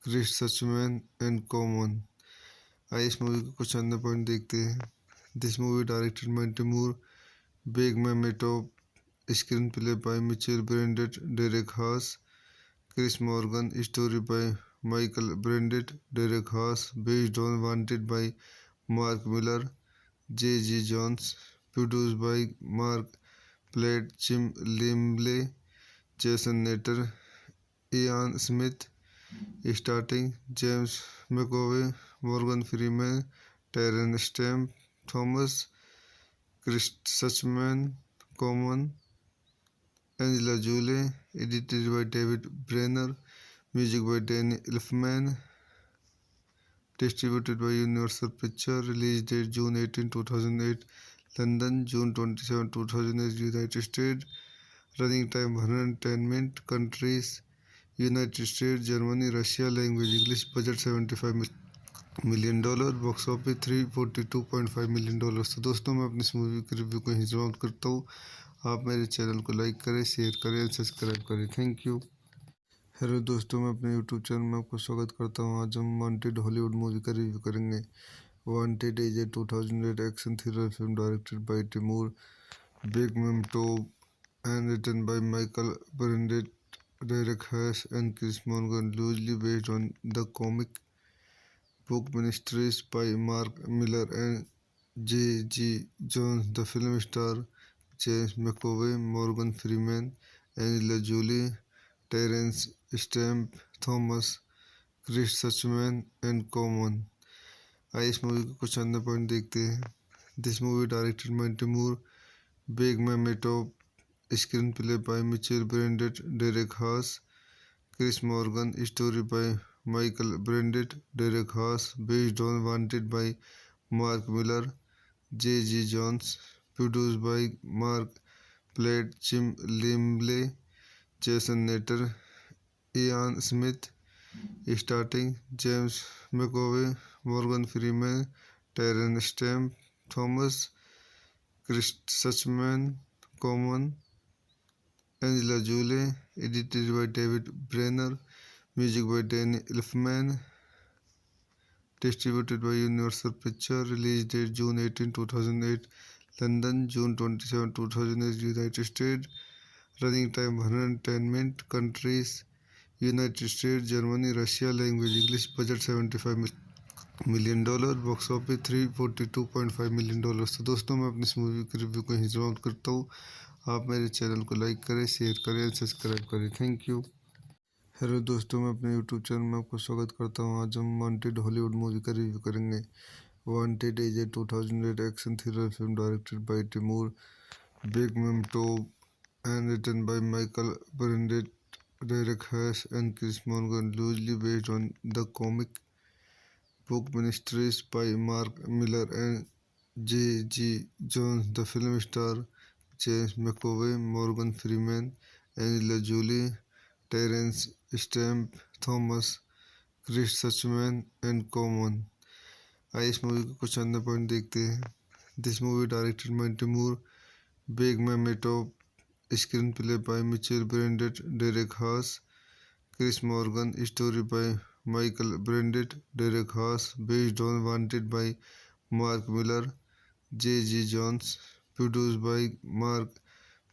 Chris सचमैन and Common. आइए इस movie के कुछ अन्य point देखते हैं। This movie directed by Timur Bekmambetov, screen play by Mitchell Brandt, Derek Haas, Chris Morgan, story by Michael Brandt, Derek Haas, based on Wanted by Mark Millar, J G Jones, produced by Marc Platt, Jim Lemley, Jason Netter, Iain Smith. Starting James McAvoy, Morgan Freeman, Terence Stamp, Thomas Chris सचमैन, Common, Angela Jolie. Edited by David Brenner, music by Danny Elfman, distributed by Universal Pictures, release date June 18, 2008, London, June 27, 2008, United States, running time 110 minutes, countries, United States, Germany, Russia, language English, budget $75 million, box office $342.5 million। तो दोस्तों मैं अपनी इस movie के review को यहीं समाप्त करता हूँ। आप मेरे चैनल को लाइक करें, शेयर करें, सब्सक्राइब करें। Thank you. हेलो दोस्तों, मैं अपने यूट्यूब चैनल में आपको स्वागत करता हूँ। आज हम वांटेड हॉलीवुड मूवी का रिव्यू करेंगे। Wanted is a 2008 action thriller film directed by Timur Bekmambetov and written by Michael Burnett, Derek Haas, and Chris Morgan, loosely based on the comic book Ministries by Mark Miller and J. G. Jones. The film stars James McAvoy, Morgan Freeman, Angela Jolie, Terence Stamp, Thomas Chris Suchman, and Common. आइए इस movie के कुछ अन्य point देखते हैं. This movie directed by Timur Bekmambetov, screenplay by Mitchell Brandett, Derek Haas, Chris Morgan, story by Michael Brandett, Derek Haas, based on Wanted by Mark Miller, J. G. Jones, produced by Mark Platt, Jim Limley, Jason Natter, Ian Smith, starting James McAvoy, Morgan Freeman, Terence Stamp, Thomas Chris Suchman, Common, Angela Jolie, edited by David Brenner, music by Danny Elfman, distributed by Universal Pictures, release date June 18, 2008, London, June 27, 2008, United States, running time 110 minutes, countries, United States, Germany, Russia, language English, budget $75 million, box office $342.5 million. तो दोस्तों मैं अपनी इस movie के review को यहीं समाप्त करता हूँ. आप मेरे चैनल को लाइक करें, शेयर करें और सब्सक्राइब करें. Thank you. हेलो दोस्तों, मैं अपने यूट्यूब चैनल में आपको स्वागत करता हूँ. आज हम वांटेड हॉलीवुड मूवी का रिव्यू करेंगे. Wanted is a 2008 action thriller film directed by Timur Bekmambetov and written by Michael Burnett, Derek Haas, and Chris Morgan, loosely based on the comic book Ministries by Mark Miller and J. G. Jones. The film stars James McAvoy, Morgan Freeman, Angela Jolie, Terence Stamp, Thomas Chris Suchman, and Common. आइए इस movie के कुछ अन्य point देखते हैं. This movie directed by Timur Bekmambetov, screenplay by Mitchell Brandett, Derek Haas, Chris Morgan, story by Michael Brandett, Derek Haas, based on Wanted by Mark Miller, J. G. Jones, produced by Mark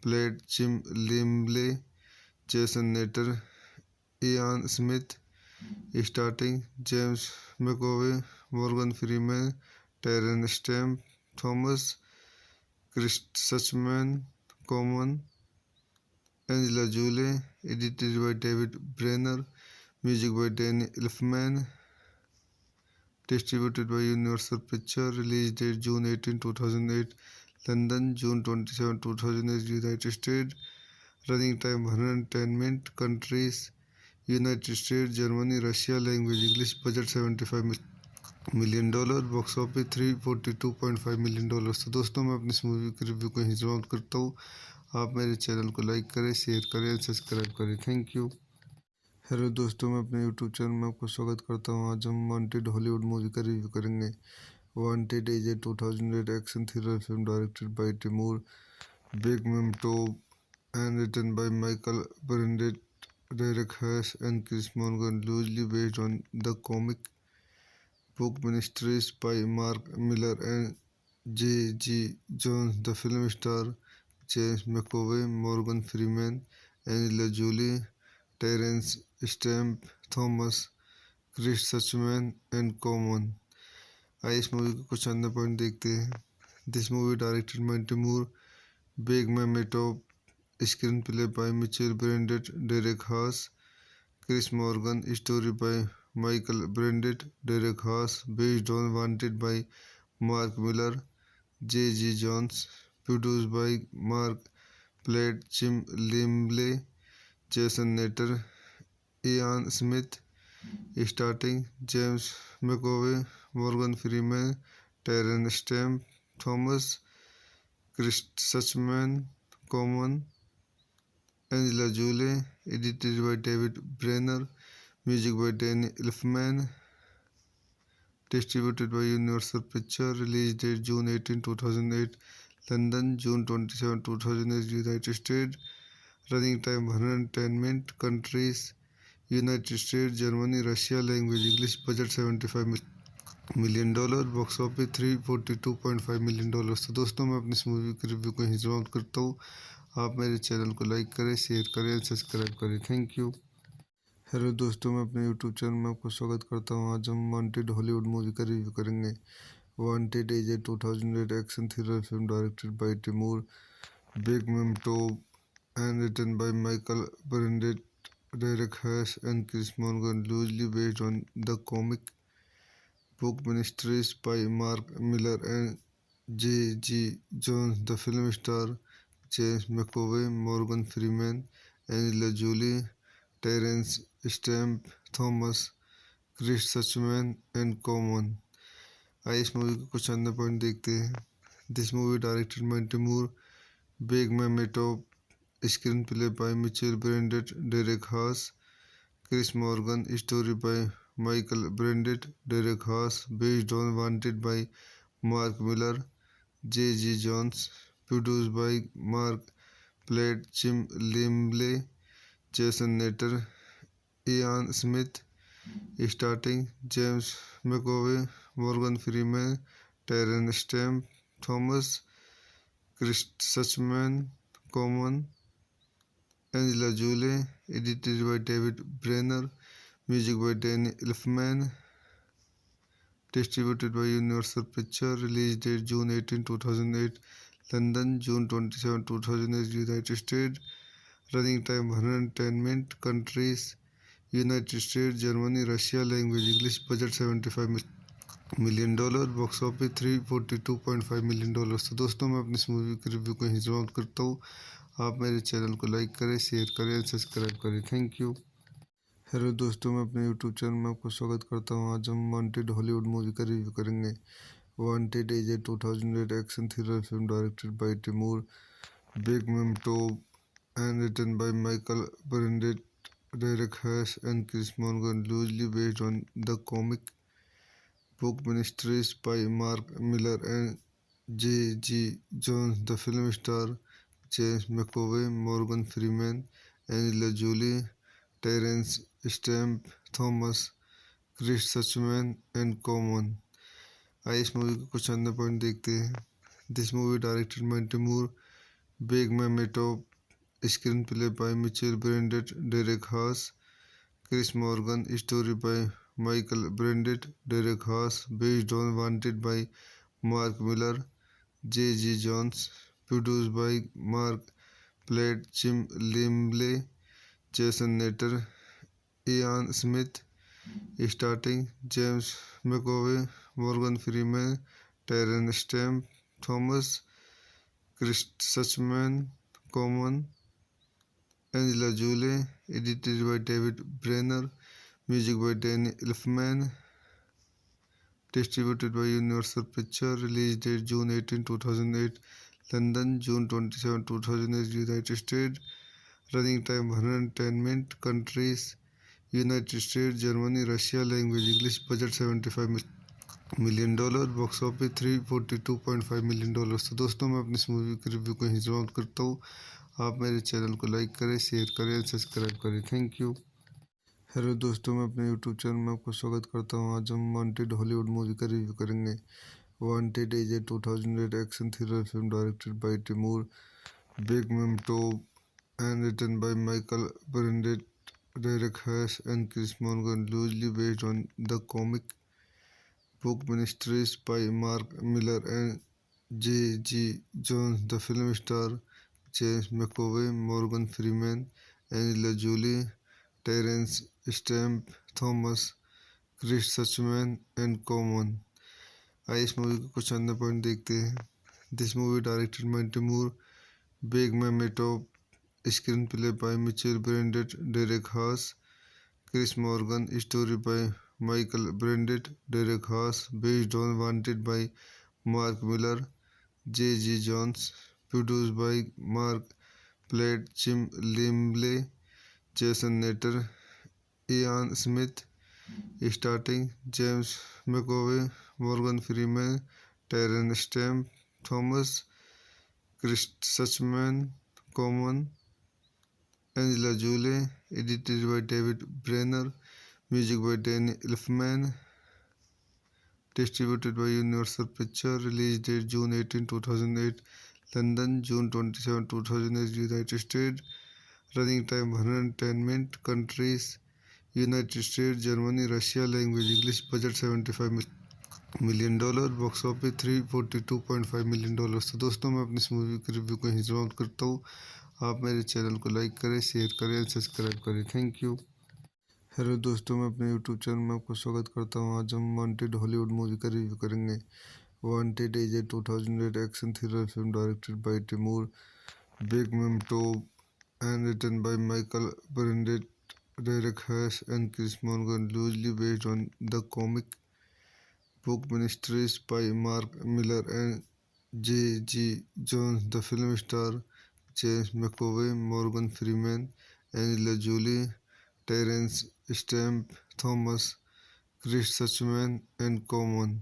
Platt, Jim Limley, Jason Natter, Ian Smith, starting James McAvoy, Morgan Freeman, Terence Stamp, Thomas Chris Suchman, Common, Angela Jolie, edited by David Brenner, music by Danny Elfman, distributed by Universal Pictures, release date June 18, 2008, London, June 27, 2008, United States, running time 110 minutes, countries, United States, Germany, Russia, language English, budget $75 million, box office $342.5 million. तो दोस्तों मैं अपनी इस movie के review को यहीं समाप्त करता हूँ. आप मेरे चैनल को लाइक करें, शेयर करें और सब्सक्राइब करें. Thank you. हेलो दोस्तों, मैं अपने यूट्यूब चैनल में आपको स्वागत करता हूँ. आज हम वांटेड हॉलीवुड मूवी का रिव्यू करेंगे. Wanted is a 2008 action thriller film directed by Timur Bekmambetov and written by Michael Burnett, Derek Haas, and Chris Morgan, loosely based on the comic book Ministries by Mark Miller and J. G. Jones. The film stars James McAvoy, Morgan Freeman, Angela Jolie, Terence Stamp, Thomas Chris Suchman, and Common. आइए इस movie के कुछ अन्य point देखते हैं. This movie directed by Timur Bekmambetov, screenplay by Mitchell Brandett, Derek Haas, Chris Morgan, story by Michael Brandett, Derek Haas, based on Wanted by Mark Miller, J. G. Jones, produced by Mark Platt, Jim Limley, Jason Natter, Ian Smith, starting James McAvoy, Morgan Freeman, Terence Stamp, Thomas Chris Suchman, Common, Angela Jolie, edited by David Brenner, music by Danny Elfman, distributed by Universal Pictures, release date June 18, 2008, London, June 27, 2008, United States, running time 110 minutes, countries, United States, Germany, Russia, language English, budget $75 million dollar, box office $342.5 million. तो दोस्तों मैं अपनी इस movie की review को यहीं समाप्त करता हूँ। आप मेरे चैनल को लाइक करें, शेयर करें, सब्सक्राइब करें। Thank you. हेलो दोस्तों, मैं अपने यूट्यूब चैनल में आपको स्वागत करता हूँ। आज हम वांटेड हॉलीवुड मूवी का रिव्यू करेंगे। Wanted is a 2008 action thriller film directed by Timur Bekmambetov and written by Michael Burnett, Derek Haas, and Chris Morgan, loosely based on the comic book Ministries by Mark Miller and J. G. Jones. The film stars James McAvoy, Morgan Freeman, Angela Jolie, Terence Stamp, Thomas, Chris Suchman, and Common. आइए इस movie के कुछ अन्य point देखते हैं। This movie directed by Timur Bekmambetov, screenplay by Mitchell Brandett, Derek Haas, Chris Morgan, story by Michael Brandett, Derek Haas, based on Wanted by Mark Miller, J. G. Jones, produced by Mark Platt, Jim Limley, Jason Natter, Ian Smith, starting James McAvoy, Morgan Freeman, Terence Stamp, Thomas, Chris Suchman, Common, Angela Jolie, edited by David Brenner, music by Danny Elfman, distributed by Universal Pictures, release date June 18, 2008, London, June 27, 2008, United States, running time 110 minutes, countries, United States, Germany, Russia, language English, budget $75 million, box office $342.5 million. तो दोस्तों मैं अपनी इस movie की review को यहीं समाप्त करता हूँ। आप मेरे चैनल को लाइक करें, शेयर करें, सब्सक्राइब करें। Thank you. हेलो दोस्तों, मैं अपने यूट्यूब चैनल में आपको स्वागत करता हूँ। आज हम वांटेड हॉलीवुड मूवी का रिव्यू करेंगे। Wanted is a 2008 action thriller film directed by Timur Bekmambetov and written by Michael Burnett, Derek Haas, and Chris Morgan, loosely based on the comic book Ministries by Mark Miller and J. G. Jones. The film stars James McAvoy, Morgan Freeman, Angela Jolie, Terence Stamp, Thomas, Chris Suchman, and Common. आइए इस movie के कुछ अन्य point देखते हैं। This movie directed by Timur Bekmambetov, screenplay by Mitchell Brandett, Derek Haas, Chris Morgan, story by Michael Brandett, Derek Haas, based on Wanted by Mark Miller, J. G. Jones, produced by Mark Platt, Jim Limley, Jason Natter, Ian Smith, starting James McAvoy, Morgan Freeman, Terence Stamp, Thomas, Chris Suchman, Common, Angela Jolie, edited by David Brenner, music by Danny Elfman, distributed by Universal Pictures, release date June 18, 2008, London, June 27, 2008, United States, running time 110 minutes, countries, United States, Germany, Russia, language English, budget $75 million, box office $342.5 million. तो दोस्तों मैं अपनी इस movie की review को यहीं समाप्त करता हूँ। आप मेरे चैनल को लाइक करें, शेयर करें, सब्सक्राइब करें। Thank you. हेलो दोस्तों, मैं अपने यूट्यूब चैनल में आपको स्वागत करता हूँ। आज हम वांटेड हॉलीवुड मूवी का रिव्यू करेंगे। Wanted is a 2008 action thriller film directed by Timur Bekmambetov and written by Michael Burnett, Derek Haas, and Chris Morgan, loosely based on the comic book Ministries by Mark Miller and J. G. Jones. The film stars James McAvoy, Morgan Freeman, Angela Jolie, Terence Stamp, Thomas, Chris Suchman, and Common. आइए इस movie के कुछ अन्य point देखते हैं। This movie directed by Timur Bekmambetov, screenplay by Mitchell Brandett, Derek Haas, Chris Morgan, story by Michael Brandett, Derek Haas, based on Wanted by Mark Miller, J. G. Jones, produced by Mark Platt, Jim Limley, Jason Natter, Ian Smith, starting James McAvoy, Morgan Freeman, Terence Stamp, Thomas, Chris Suchman, Common, Angela Jolie, edited by David Brenner, music by Danny Elfman, distributed by Universal Pictures. Release date June 18, 2008. London, June 27, 2008. United States. Running time 110 minutes. Countries: United States, Germany, Russia. Language English. Budget $75 million. Box office $342.5 million। तो दोस्तों, मैं अपनी इस movie के review को यहीं समाप्त करता हूँ। आप मेरे चैनल को लाइक करें, शेयर करें और सब्सक्राइब करें। Thank you. हेलो दोस्तों, मैं अपने यूट्यूब चैनल में आपको स्वागत करता हूँ। आज हम वांटेड हॉलीवुड मूवी का रिव्यू करेंगे। Wanted is a 2008 action thriller film directed by Timur Bekmambetov and written by Michael Burnett, Derek Haas, and Chris Morgan, loosely based on the comic book miniseries by Mark Miller and J. G. Jones. The film stars James McAvoy, Morgan Freeman, Angela Jolie, Terence Stamp, Thomas Chris Suchman, and Common।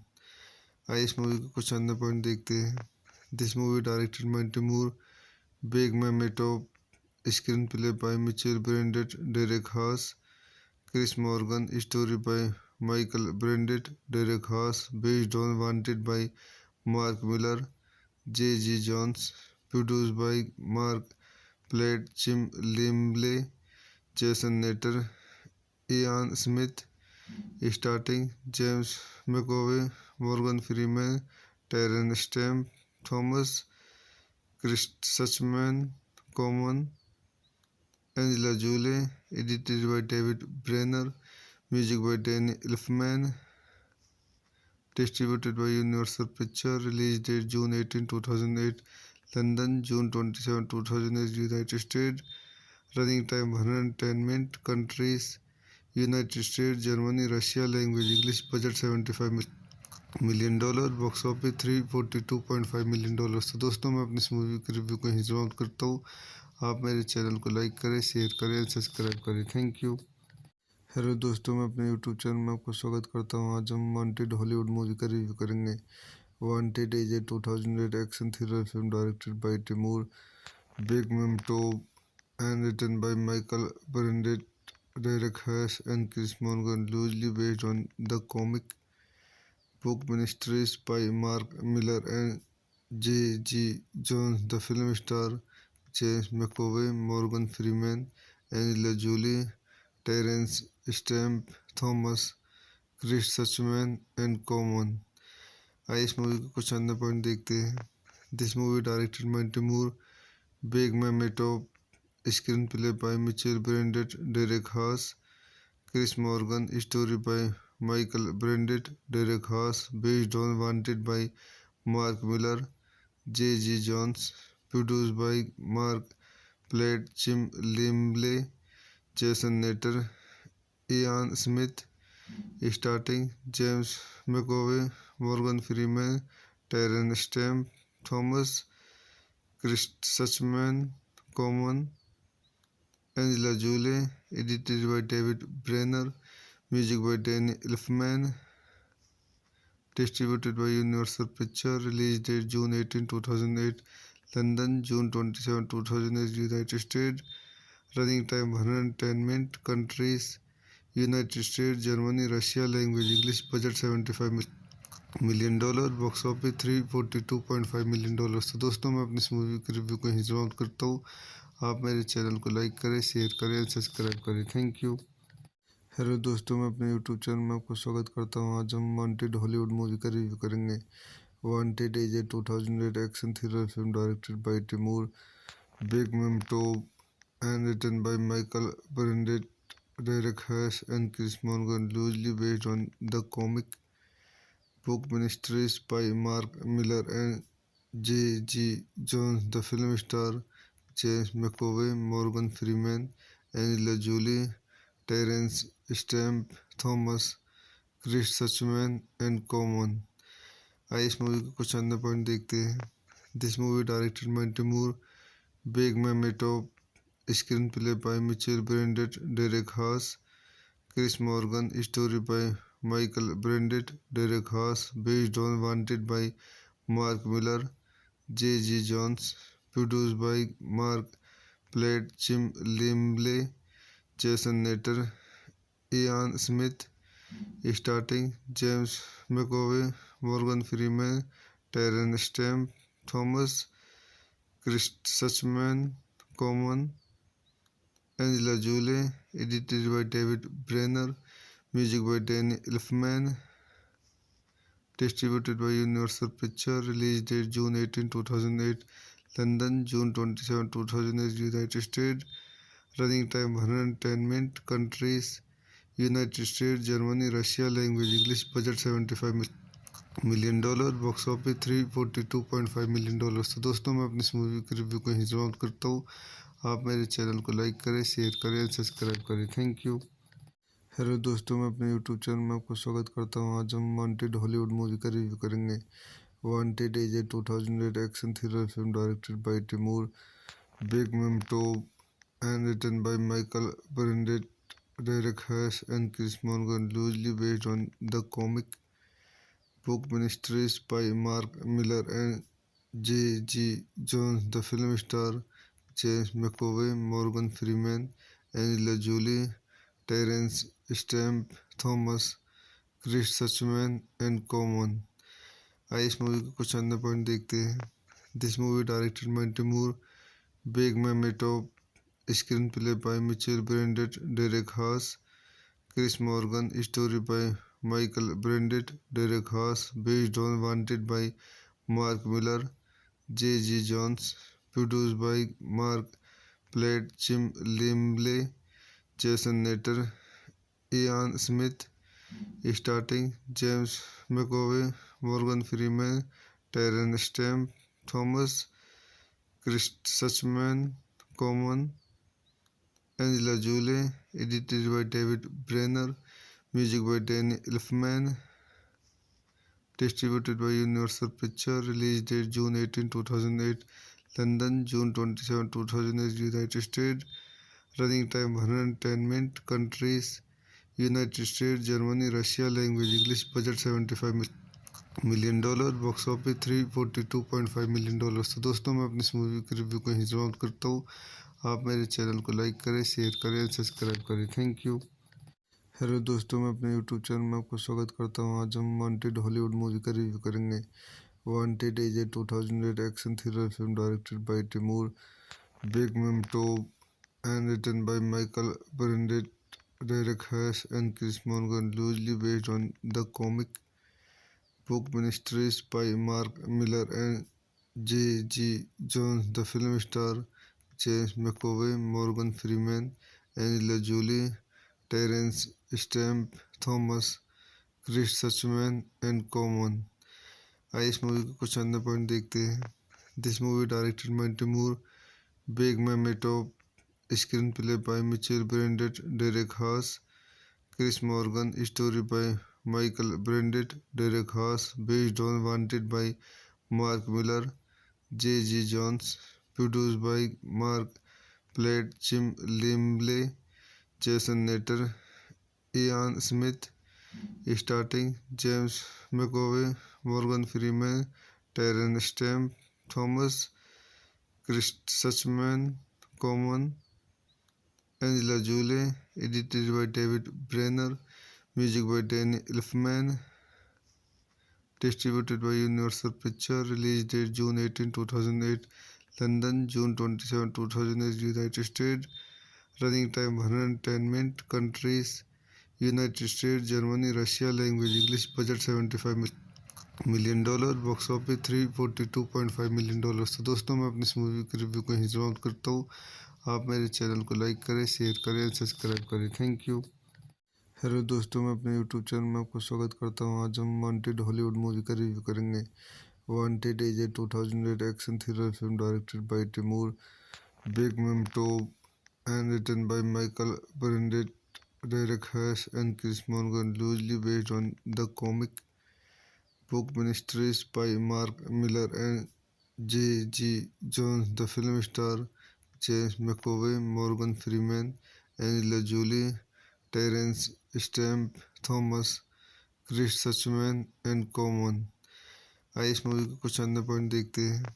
आइए इस movie के कुछ अन्य point देखते हैं। This movie directed by Timur Bekmambetov, screenplay by Mitchell Brandett, Derek Haas, Chris Morgan, story by Michael Brandett, Derek Haas, based on Wanted by Mark Miller, J. G. Jones, produced by Mark Platt, Jim Limley, Jason Natter, Ian Smith, starting James McAvoy, Morgan Freeman, Terence Stamp, Thomas Chris Suchman, Common, Angela Jolie, edited by David Brenner, music by Danny Elfman, distributed by Universal Pictures. Release date June 18, 2008. London, June 27, 2008. United States. Running time 110 minutes. Countries: United States, Germany, Russia. Language English. Budget $75 million। Box office $342.5 million। तो दोस्तों, मैं अपनी इस movie के review को यहीं समाप्त करता हूँ। आप मेरे चैनल को लाइक करें, शेयर करें और सब्सक्राइब करें। Thank you. हेलो दोस्तों, मैं अपने यूट्यूब चैनल में आपको स्वागत करता हूँ। आज हम वांटेड हॉलीवुड मूवी का रिव्यू करेंगे। Wanted is a 2008 action thriller film directed by Timur Bekmambetov and written by Michael Burnett, Derek Haas, and Chris Morgan, loosely based on the comic book miniseries by Mark Miller and J. G. Jones. The film stars James McAvoy, Morgan Freeman, Angela Jolie, Terence Stamp, Thomas Chris Suchman, and Common। आइए इस movie के कुछ अन्य point देखते हैं। This movie directed by Timur Bekmambetov, screenplay by Mitchell Brandett, Derek Haas, Chris Morgan, story by Michael Brandett, Derek Haas, based on Wanted by Mark Miller, J. G. Jones, produced by Mark Platt, Jim Limley, Jason Natter, Ian Smith, starting James McAvoy, Morgan Freeman, Terence Stamp, Thomas Chris Suchman, Common, Angela Jolie, edited by David Brenner, music by Danny Elfman, distributed by Universal Pictures. Release date June 18, 2008. London, June 27, 2008. United States. Running time 110 minutes. Countries: United States, Germany, Russia. Language English. Budget $75 million। Box office $342.5 million। तो दोस्तों, मैं अपनी इस movie के review को यहीं समाप्त करता हूँ। आप मेरे चैनल को लाइक करें, शेयर करें और सब्सक्राइब करें। Thank you. हेलो दोस्तों, मैं अपने यूट्यूब चैनल में आपको स्वागत करता हूँ। आज हम वांटेड हॉलीवुड मूवी का रिव्यू करेंगे। Wanted is a 2008 action thriller film directed by Timur Bekmambetov and written by Michael Burnett, Derek Haas, and Chris Morgan, loosely based on the comic book miniseries by Mark Miller and J. G. Jones. The film stars James McAvoy, Morgan Freeman, Angela Jolie, Terence Stamp, Thomas Chris Suchman, and Common। आइए इस movie के कुछ अन्य point देखते हैं। This movie directed by Timur Bekmambetov, screenplay by Mitchell Brandett, Derek Haas, Chris Morgan, story by Michael Brandett, Derek Haas, based on Wanted by Mark Miller, J. G. Jones, produced by Mark Platt, Jim Limley, Jason Natter, Ian Smith, Starting James McAvoy, Morgan Freeman, Terence Stamp, Thomas, Chris Suchman, Common, Angela Jolie, edited by David Brenner, music by Danny Elfman, distributed by Universal Pictures, release date June 18, 2008, London, June 27, 2008, United States, running time 110 minutes, countries, United States, Germany, Russia, language English, budget $75 million, box office $342.5 million। तो दोस्तों मैं अपनी इस movie के review को यहीं समाप्त करता हूँ। आप मेरे चैनल को लाइक करें, शेयर करें, सब्सक्राइब करें। Thank you. हेलो दोस्तों, मैं अपने यूट्यूब चैनल में आपका स्वागत करता हूँ। आज हम वांटेड हॉलीवुड मूवी का रिव्यू करेंगे। Wanted is a 2008 action thriller film directed by Timur Bekmambetov and written by Michael Burnett, Derek Haas, and Chris Morgan, loosely based on the comic book Ministries by Mark Miller and J. G. Jones. The film stars James McAvoy, Morgan Freeman, Angela Jolie, Terence Stamp, Thomas, Chris Suchman, and Common। आइए इस movie के कुछ अन्य point देखते हैं। This movie directed by Timur Bekmambetov, screenplay by Mitchell Burnett, Derek Haas, Chris Morgan, story by Michael Burnett, Derek Haas, based on Wanted by Mark Miller, J. G. Jones, produced by Mark Platt, Jim Limley, Jason Natter, Ian Smith, starting James McAvoy, Morgan Freeman, Terence Stamp, Thomas, Chris Suchman, Common, Angela Jolie, edited by David Brenner, music by Danny Elfman, distributed by Universal Pictures, release date June 18, 2008, London, June 27, 2008, United States, running time 110 minutes, countries, United States, Germany, Russia, language English, budget $75 million, box office $342.5 million। तो दोस्तों मैं अपनी इस movie के review को यहीं समाप्त करता हूँ। आप मेरे चैनल को लाइक करें, शेयर करें, सब्सक्राइब करें। Thank you. हेलो दोस्तों, मैं अपने यूट्यूब चैनल में आपका स्वागत करता हूँ। आज हम वांटेड हॉलीवुड मूवी का रिव्यू करेंगे। Wanted is a 2008 action thriller film directed by Timur Bekmambetov and written by Michael Burnett, Derek Haas, and Chris Morgan, loosely based on the comic book Ministries by Mark Miller and J. G. Jones. The film stars James McAvoy, Morgan Freeman, Angela Jolie, Terence Stamp, Thomas, Chris Suchman, and Common। आइए इस movie के कुछ अन्य point देखते हैं। This movie directed by Timur Bekmambetov, screenplay by Mitchell Burnett, Derek Haas, Chris Morgan, story by Michael Burnett, Derek Haas, based on Wanted by Mark Miller, J. G. Jones, produced by Mark Platt, Jim Limley, Jason Natter, Ian Smith, starting James McAvoy, Morgan Freeman, Terence Stamp, Thomas, Chris Suchman, Common, Angela Jolie, edited by David Brenner, music by Danny Elfman, distributed by Universal Pictures, release date June 18, 2008, London, June 27, 2008, United States, running time 110 minutes, countries, United States, Germany, Russia, language English, budget $75 million, box office $342.5 million। तो दोस्तों मैं अपनी इस movie के review को यहीं समाप्त करता हूँ। आप मेरे चैनल को लाइक करें, शेयर करें, सब्सक्राइब करें। Thank you. हेलो दोस्तों, मैं अपने यूट्यूब चैनल में आपका स्वागत करता हूँ। आज हम वांटेड हॉलीवुड मूवी का रिव्यू करेंगे। Wanted is a 2008 action thriller film directed by Timur Bekmambetov and written by Michael Burnett, Derek Haas, and Chris Morgan, loosely based on the comic book Ministries by Mark Miller and J. G. Jones. The film stars James McAvoy, Morgan Freeman, Angela Jolie, Terence Stamp, Thomas, Chris Suchman, and Common। आइए इस movie के कुछ अन्य point देखते हैं।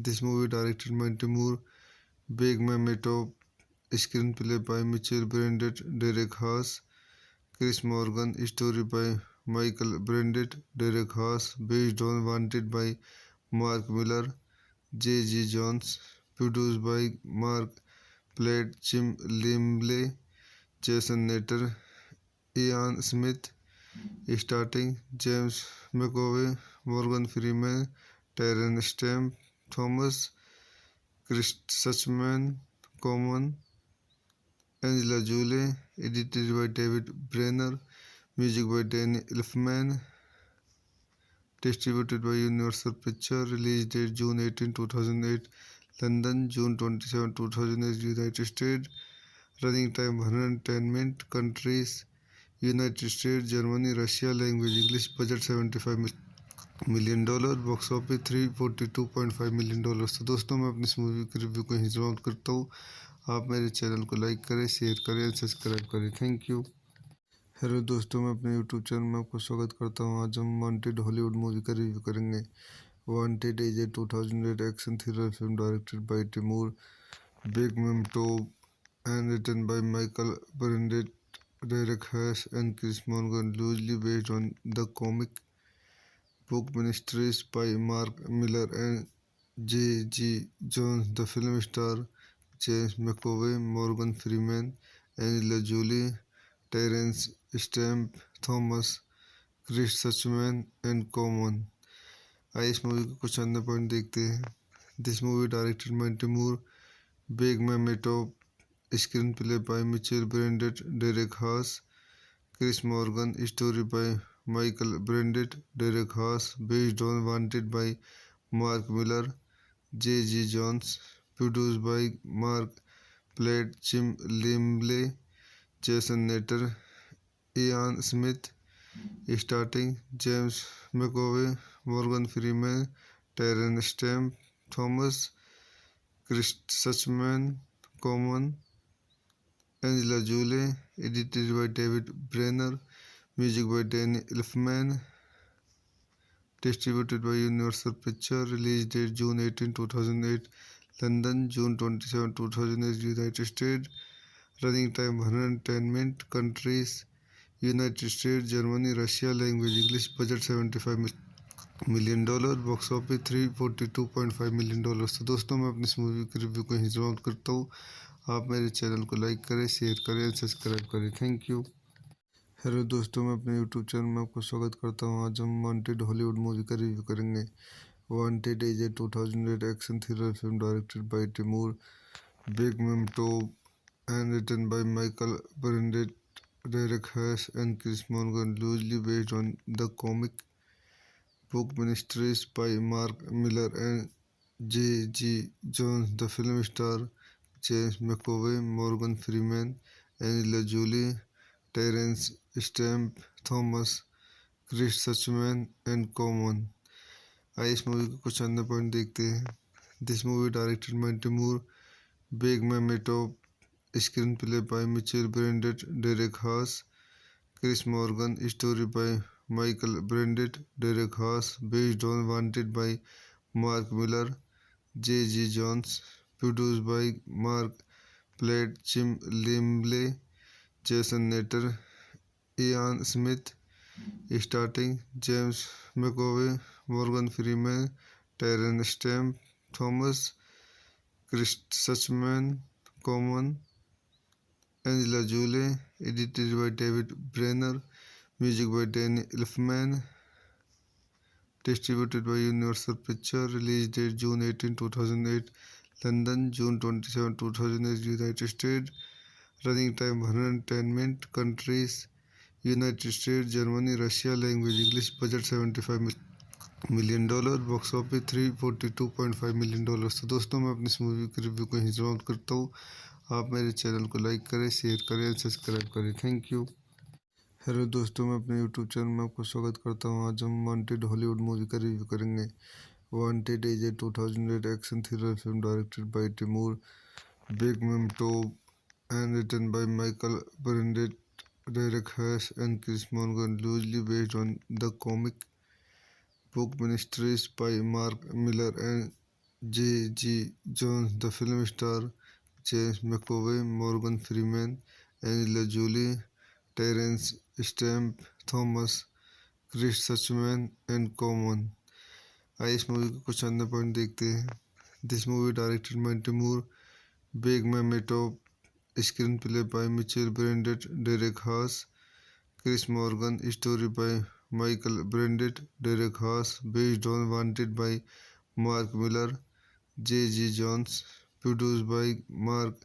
This movie directed by Timur Bekmambetov, screenplay by Mitchell Burnett, Derek Haas, Chris Morgan, story by Michael Burnett, Derek Haas, based on Wanted by Mark Miller, J. G. Jones, produced by Mark Platt, Jim Limley, Jason Natter, Ian Smith, starting James McAvoy, Morgan Freeman, Terence Stamp, Thomas, Chris Suchman, Common, Angela Jolie, edited by David Brenner, music by Danny Elfman, distributed by Universal Pictures, release date June 18, 2008, London, June 27, 2008, United States, running time 110 minutes, countries, United States, Germany, Russia, language English, budget $75 million, box office $342.5 million। तो दोस्तों मैं अपनी इस movie के review को यहीं समाप्त करता हूँ। आप मेरे चैनल को लाइक करें, शेयर करें और सब्सक्राइब करें। Thank you. हेलो दोस्तों, मैं अपने यूट्यूब चैनल में आपको स्वागत करता हूँ। आज हम वांटेड हॉलीवुड मूवी का रिव्यू करेंगे। Wanted is a 2008 action thriller film directed by Timur Bekmambetov and written by Michael Burnett, Derek Haas, and Chris Morgan, loosely based on the comic book miniseries by Mark Miller and J. G. Jones. The film stars James McAvoy, Morgan Freeman, Angela Jolie, Terence Stamp, Thomas, Chris Suchman, and Common। आइए इस movie के कुछ अन्य point देखते हैं। This movie directed by Timur Bekmambetov, screenplay by Michael Burnett, Derek Haas, Chris Morgan, story by Michael Burnett, Derek Haas, based on Wanted by Mark Miller, J. G. Jones, produced by Mark Platt, Jim Limley, Jason Natter, Ian Smith, starting James McAvoy, Morgan Freeman, Terence Stamp, Thomas, Chris Suchman, Common, Angela Jolie, edited by David Brenner, music by Danny Elfman, distributed by Universal Pictures, release date June 18, 2008, London, June 27, 2008, United States, running time 110 minutes, countries, United States, Germany, Russia, language English, budget $75 million, box office $342.5 million। तो दोस्तों मैं अपनी इस movie के review को यहीं समाप्त करता हूँ। आप मेरे चैनल को लाइक करें, शेयर करें और सब्सक्राइब करें। Thank you. हेलो दोस्तों, मैं अपने यूट्यूब चैनल में आपको स्वागत करता हूँ। आज हम वांटेड हॉलीवुड मूवी का रिव्यू करेंगे। Wanted is a 2008 action thriller film directed by Timur Bekmambetov and written by Michael Burnett, Derek Haas, and Chris Morgan, loosely based on the comic book miniseries by Mark Miller and J. G. Jones. The film stars James McAvoy, Morgan Freeman, Angela Jolie, Terence Stamp, Thomas, Chris Suchman, and Common। आइए इस movie के कुछ अन्य point देखते हैं। This movie directed by Timur Bekmambetov, screenplay by Michael Burnett, Derek Haas, Chris Morgan, story by Michael Burnett, Derek Haas, based on Wanted by Mark Miller, J. G. Jones, produced by Mark Platt, Jim Limley, Jason Natter, Ian Smith, starting James McAvoy, Morgan Freeman, Terence Stamp, Thomas, Chris Suchman, Common, Angela Jolie, edited by David Brenner, music by Danny Elfman, distributed by Universal Pictures, release date June 18, 2008, London, June 27, 2008, United States, running time 110 minutes, countries, United States, Germany, Russia, language English, budget $75 million, box office $342.5 million। तो दोस्तों मैं अपनी इस movie के review को यहीं समाप्त करता हूँ। आप मेरे चैनल को लाइक करें, शेयर करें और सब्सक्राइब करें। Thank you. हेलो दोस्तों, मैं अपने यूट्यूब चैनल में आपको स्वागत करता हूँ। आज हम वांटेड हॉलीवुड मूवी का रिव्यू करेंगे। Wanted is a 2008 action thriller film directed by Timur Bekmambetov and written by Michael Burnett, Derek Haas, and Chris Morgan, loosely based on the comic book miniseries by Mark Miller and J. G. Jones. The film stars James McAvoy, Morgan Freeman, Angela Jolie, Terence Stamp, Thomas Chris सचमैन and Common. आइए इस movie के कुछ अन्य point देखते हैं। This movie directed by Timur Bekmambetov, screen play by Mitchell Brandt, Derek Haas, Chris Morgan, story by Michael Brandt, Derek Haas, based on Wanted by Mark Millar, J.G. Jones, produced by Mark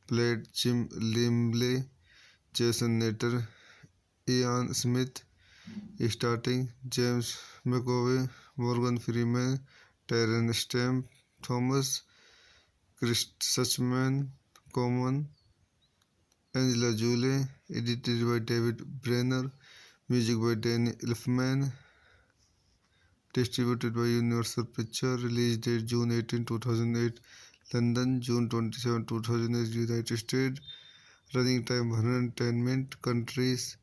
Platt, Jim Limley, Jason Natter, Ian Smith, starting James McAvoy, Morgan Freeman, Terence Stamp, Thomas Chris Suchman, Common, Angela Jolie, edited by David Brenner, music by Danny Elfman, distributed by Universal Pictures, release date June 18, 2008, London, June 27, 2008, United States, running time 110 minutes, countries,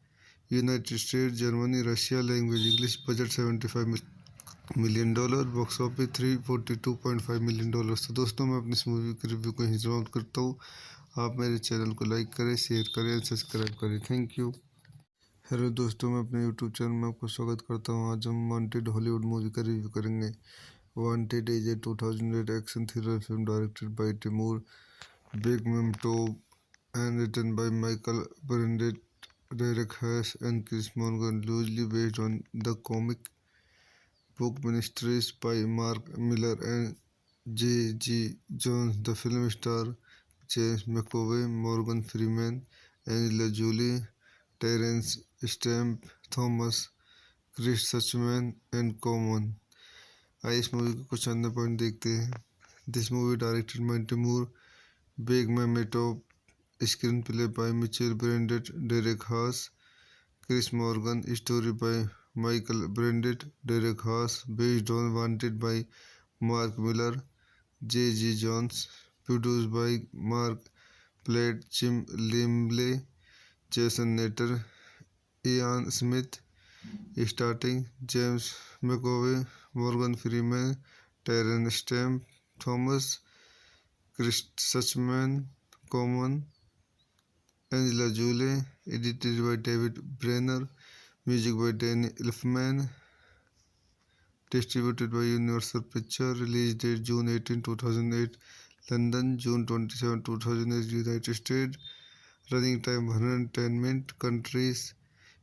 United States, Germany, Russia, language English, budget $75 million, box office $342.5 million। तो दोस्तों मैं अपनी इस movie के review को यहीं समाप्त करता हूँ। आप मेरे चैनल को लाइक करें, शेयर करें, सब्सक्राइब करें। Thank you. हेलो दोस्तों, मैं अपने यूट्यूब चैनल में आपको स्वागत करता हूँ। आज हम वांटेड हॉलीवुड मूवी का रिव्यू करेंगे। Wanted is a 2008 action thriller film directed by Timur Bekmambetov and written by Michael Burnett, Derek Haas, and Chris Morgan, loosely based on the comic book Ministries by Mark Miller and J.G. Jones. The film stars James McAvoy, Morgan Freeman, Angela Jolie, Terence Stamp, Thomas Chris Suchman, and Common। आइए इस movie के कुछ अन्य point देखते हैं। This movie directed by Timur Bekmambetov, screen play by Mitchell Brandt, Derek Haas, Chris Morgan, story by Michael Brandt, Derek Haas, based on Wanted by Mark Millar, J.G. Jones, produced by Mark Platt, Jim Limley, Jason Natter, Ian Smith, starting James McAvoy, Morgan Freeman, Terence Stamp, Thomas Chris Suchman, Common, Angela Jolie, edited by David Brenner, music by Danny Elfman, distributed by Universal Pictures, release date June 18, 2008, London, June 27, 2008, United States, running time 110 minutes, countries,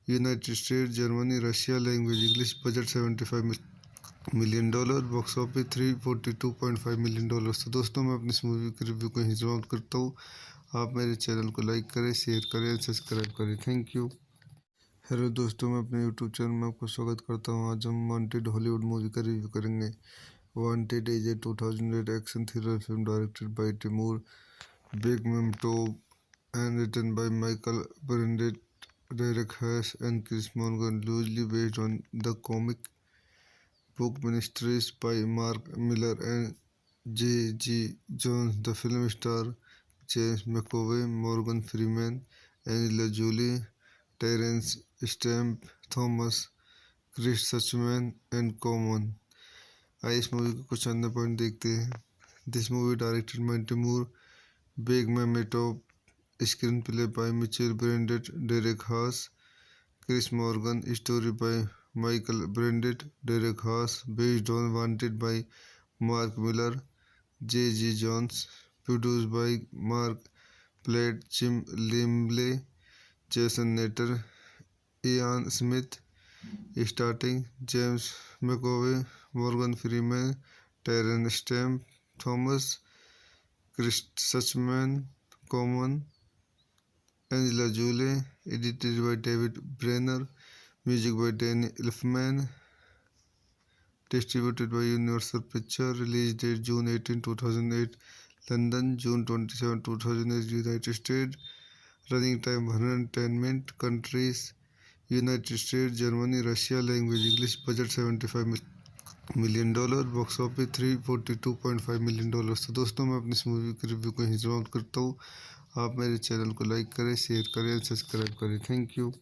United States, Germany, Russia, language English, budget $75 million, box office $342.5 million। तो दोस्तों मैं अपनी इस movie के review को यहीं समाप्त करता हूँ। आप मेरे चैनल को लाइक करें, शेयर करें, सब्सक्राइब करें। Thank you. हेलो दोस्तों, मैं अपने यूट्यूब चैनल में आपको स्वागत करता हूँ। आज हम वांटेड हॉलीवुड मूवी का रिव्यू करेंगे। Wanted is a 2008 action thriller film directed by Timur Bekmambetov and written by Michael Burnett, Derek Haas, and Chris Morgan, loosely based on the comic book Ministries by Mark Miller and J.G. Jones. The film stars James McAvoy, Morgan Freeman, Angela Jolie, Terence Stamp, Thomas Chris Suchman, and Common। आइए इस movie के कुछ अन्य point देखते हैं। This movie directed by Timur Bekmambetov, screen play by Mitchell Brandt, Derek Haas, Chris Morgan, story by Michael Brandt, Derek Haas, based on Wanted by Mark Millar, J.G. Jones, produced by Mark Platt, Jim Limley, Jason Natter, Ian Smith, starting James McAvoy, Morgan Freeman, Terence Stamp, Thomas Chris Suchman, Common, Angela Jolie, edited by David Brenner, music by Danny Elfman, distributed by Universal Pictures, release date June 18, 2008, London, June 27, 2008, United States, running time 110 minutes, countries, United States, Germany, Russia, language English, budget $75 million, box office $342.5 million। तो दोस्तों मैं अपनी इस movie के review को यहीं समाप्त करता हूँ। आप मेरे चैनल को लाइक करें, शेयर करें, सब्सक्राइब करें। Thank you.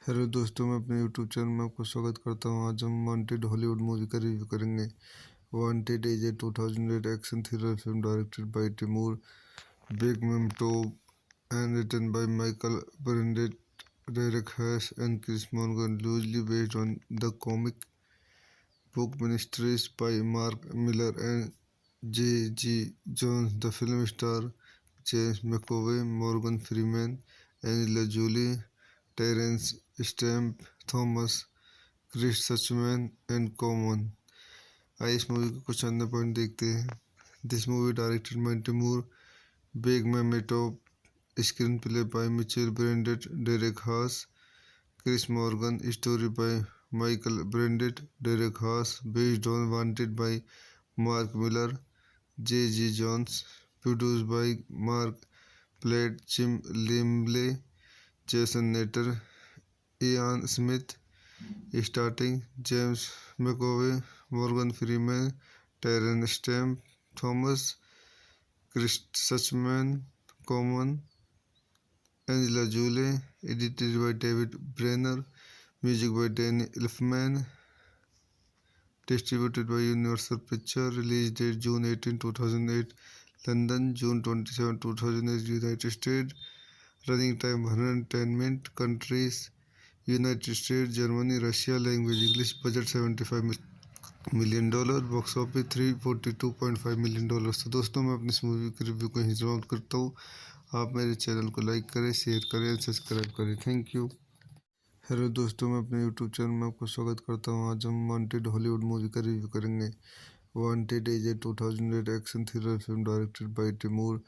हेलो दोस्तों, मैं अपने यूट्यूब चैनल में आपको स्वागत करता हूँ। आज हम वांटेड हॉलीवुड मूवी का रिव्यू करेंगे। Wanted is a 2008 action thriller film directed by Timur Bekmambetov and written by Michael Burnett, Derek Haas and Chris Morgan, loosely based on the comic book Ministries by Mark Miller and J. G. Jones. The film stars James McAvoy, Morgan Freeman, Angela Jolie, Terence Stamp, Thomas Chris सचमैन and Common. आइए इस movie के कुछ अन्य point देखते हैं। This movie directed by Timur Bekmambetov, screen play by Mitchell Brandt, Derek Haas, Chris Morgan, story by Michael Brandt, Derek Haas, based on Wanted by Mark Millar, J G Jones, produced by Marc Platt, Jim Lemley, Jason Netter, Iain Smith. Starting James McAvoy, Morgan Freeman, Terence Stamp, Thomas Chris सचमैन, Common, Angela Jolie. Edited by David Brenner, music by Danny Elfman, distributed by Universal picture. Release date June 18, 2008, London June 27, 2008, United state. Running time 110 minute. Countries United state, Germany, Russia. Language English. Budget $75 million. Box office $342.5 million. तो दोस्तों मैं अपनी इस movie के review को यहीं समाप्त करता हूँ। आप मेरे चैनल को लाइक करें, शेयर करें, सब्सक्राइब करें। Thank you. हेलो दोस्तों, मैं अपने यूट्यूब चैनल में आपको स्वागत करता हूँ। आज हम वांटेड हॉलीवुड मूवी का रिव्यू करेंगे। Wanted is a 2008 action thriller film directed by Timur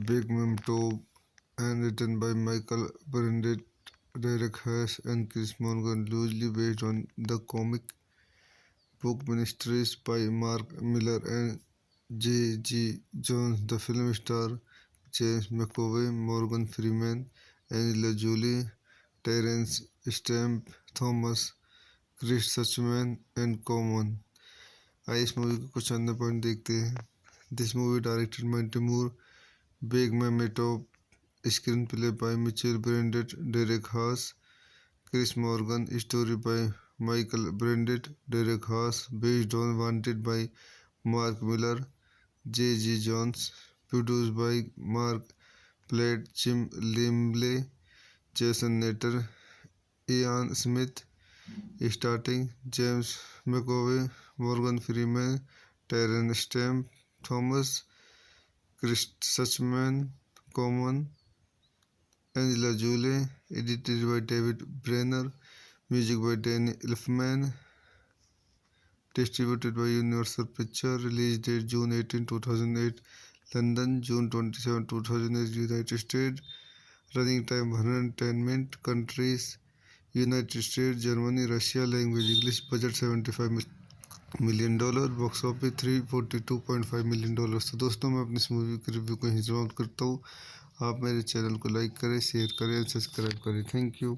Bekmambetov and written by Michael Burnett, Derek Haas, and Chris Morgan, loosely based on the comic book Ministries by Mark Miller and J. G. Jones. The film stars James McAvoy, Morgan Freeman, Angela Jolie, Terence Stamp, Thomas Chris सचमैन and Common. आइए इस movie के कुछ अन्य point देखते हैं। This movie directed by Timur Bekmambetov, screen play by Mitchell Brandt, Derek Haas, Chris Morgan, story by Michael Brandt, Derek Haas, based on Wanted by Mark Millar, J G Jones, produced by Marc Platt, Jim Lemley, Jason Netter, Iain Smith. Starting James McAvoy, Morgan Freeman, Terence Stamp, Thomas Chris सचमैन, Common, Angela Jolie. Edited by David Brenner, music by Danny Elfman, distributed by Universal picture. Release date June 18, 2008, London June 27, 2008, United state. Running time 110 minute. Countries United state, Germany, Russia. Language English. Budget $75 million. Box office $342.5 million. तो दोस्तों मैं अपनी इस movie के review को यहीं समाप्त करता हूँ। आप मेरे चैनल को लाइक करें, शेयर करें, सब्सक्राइब करें। Thank you.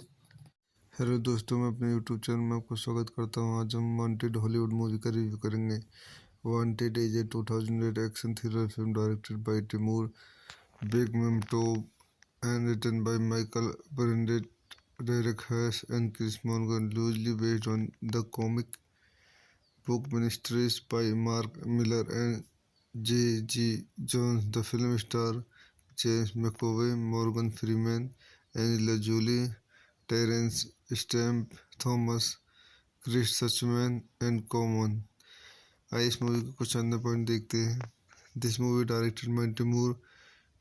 हेलो दोस्तों, मैं अपने यूट्यूब चैनल में आपको स्वागत करता हूँ। आज हम वांटेड हॉलीवुड मूवी का रिव्यू करेंगे। Wanted is a 2008 action thriller film directed by Timur Bekmambetov and written by Michael Burnett, Derek Haas, and Chris Morgan, loosely based on the comic book Ministries by Mark Miller and J. G. Jones. The film stars James McAvoy, Morgan Freeman, Angela Jolie, Terence Stamp, Thomas Chris सचमैन and Common. आइए इस movie के कुछ अन्य point देखते हैं। This movie directed by Timur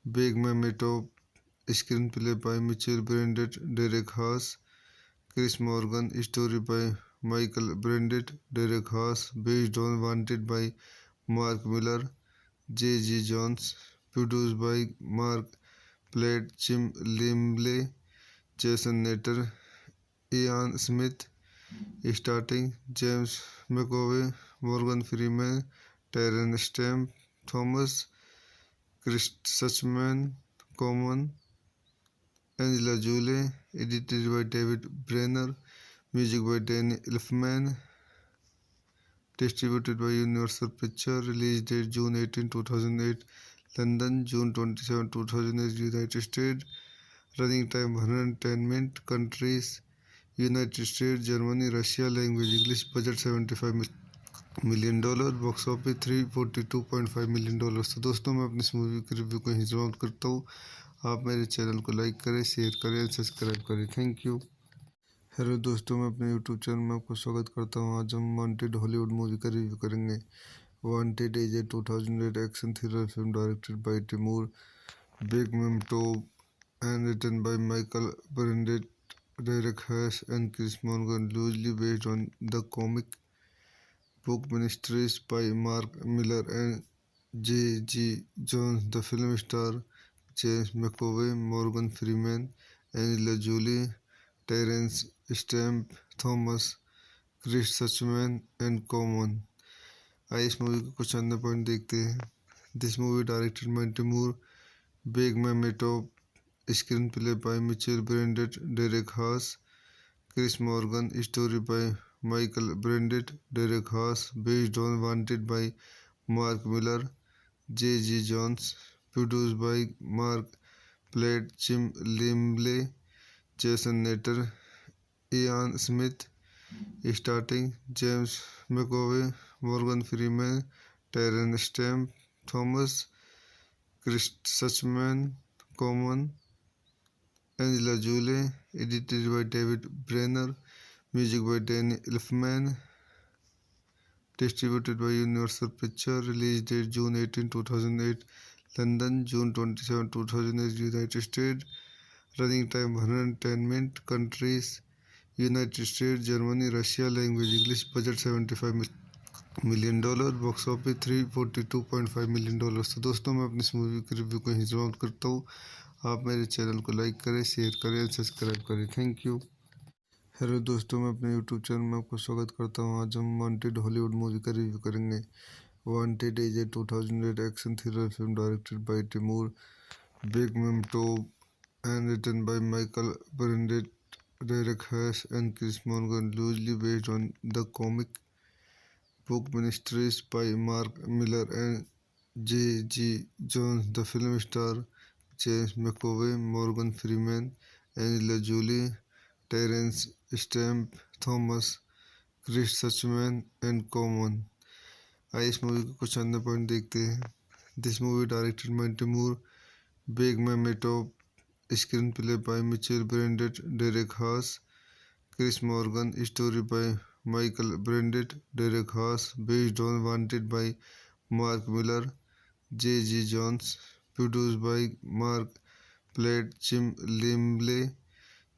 Bekmambetov, screen play by Mitchell Brandt, Derek Haas, Chris Morgan, story by Michael Brandt, Derek Haas, based on Wanted by Mark Millar, J G Jones, produced by Marc Platt, Jim Lemley, Jason Netter, Iain Smith. Starting James McAvoy, Morgan Freeman, Terence Stamp, Thomas Chris सचमैन, Common, Angela Jolie. Edited by David Brenner, music by Danny Elfman, distributed by Universal picture. Release date June 18, 2008, London June 27, 2008, United state. Running time 110 minute. Countries United state, Germany, Russia. Language English. Budget $75 million. Box office $342.5 million. तो दोस्तों मैं अपनी इस movie के review को यहीं समाप्त करता हूँ। आप मेरे चैनल को लाइक करें, शेयर करें और सब्सक्राइब करें। Thank you. हेलो दोस्तों, मैं अपने यूट्यूब चैनल में आपको स्वागत करता हूँ। आज हम वांटेड हॉलीवुड मूवी का रिव्यू करेंगे। Wanted is a 2008 action thriller film directed by Timur Bekmambetov and written by Michael Burnett, Derek Haas, and Chris Morgan, loosely based on the comic book Ministries by Mark Miller and J. G. Jones. The film stars James McAvoy, Morgan Freeman, Angela Jolie, Terence Stamp, Thomas Chris Suchman, and Common. आइए इस movie के कुछ अन्य point देखते हैं। This movie directed by Timur Bekmambetov, screenplay by Mitchell Brandett, Derek Haas, Chris Morgan, story by Michael Brandett, Derek Haas, based on Wanted by Mark Miller, J. G. Jones, produced by Mark Platt, Jim Limley, Jason Natter, Ian Smith, starting James McAvoy, Morgan Freeman, Terence Stamp, Thomas Chris Suchman, Common, Angela Jolie, edited by David Brenner, music by Danny Elfman, distributed by Universal Pictures, release date June 18, 2008, London, June 27, 2008, United States, running time 110 minutes, countries, United States, Germany, Russia, language English, budget $75 million, box office $342.5 million। तो दोस्तों, मैं अपनी इस movie के review को यहीं समाप्त करता हूँ। आप मेरे चैनल को लाइक करें, शेयर करें और सब्सक्राइब करें। Thank you. हेलो दोस्तों, मैं अपने यूट्यूब चैनल में आपको स्वागत करता हूँ। आज हम वांटेड हॉलीवुड मूवी का रिव्यू करेंगे। Wanted is a 2008 action thriller film directed by Timur Bekmambetov and written by Michael Burnett, Derek Haas, and Chris Morgan, loosely based on the comic book Ministries by Mark Miller and J. G. Jones. The film stars James McAvoy, Morgan Freeman, Angela Jolie, Terence Stamp, Thomas Chris Suchman, and Common। आइए इस movie के कुछ अन्य point देखते हैं। This movie directed by Timur Bekmambetov, screenplay by Mitchell Brandett, Derek Haas, Chris Morgan, story by Michael Brandett, Derek Haas, based on Wanted by Mark Miller, J. G. Jones, produced by Mark Platt, Jim Limley,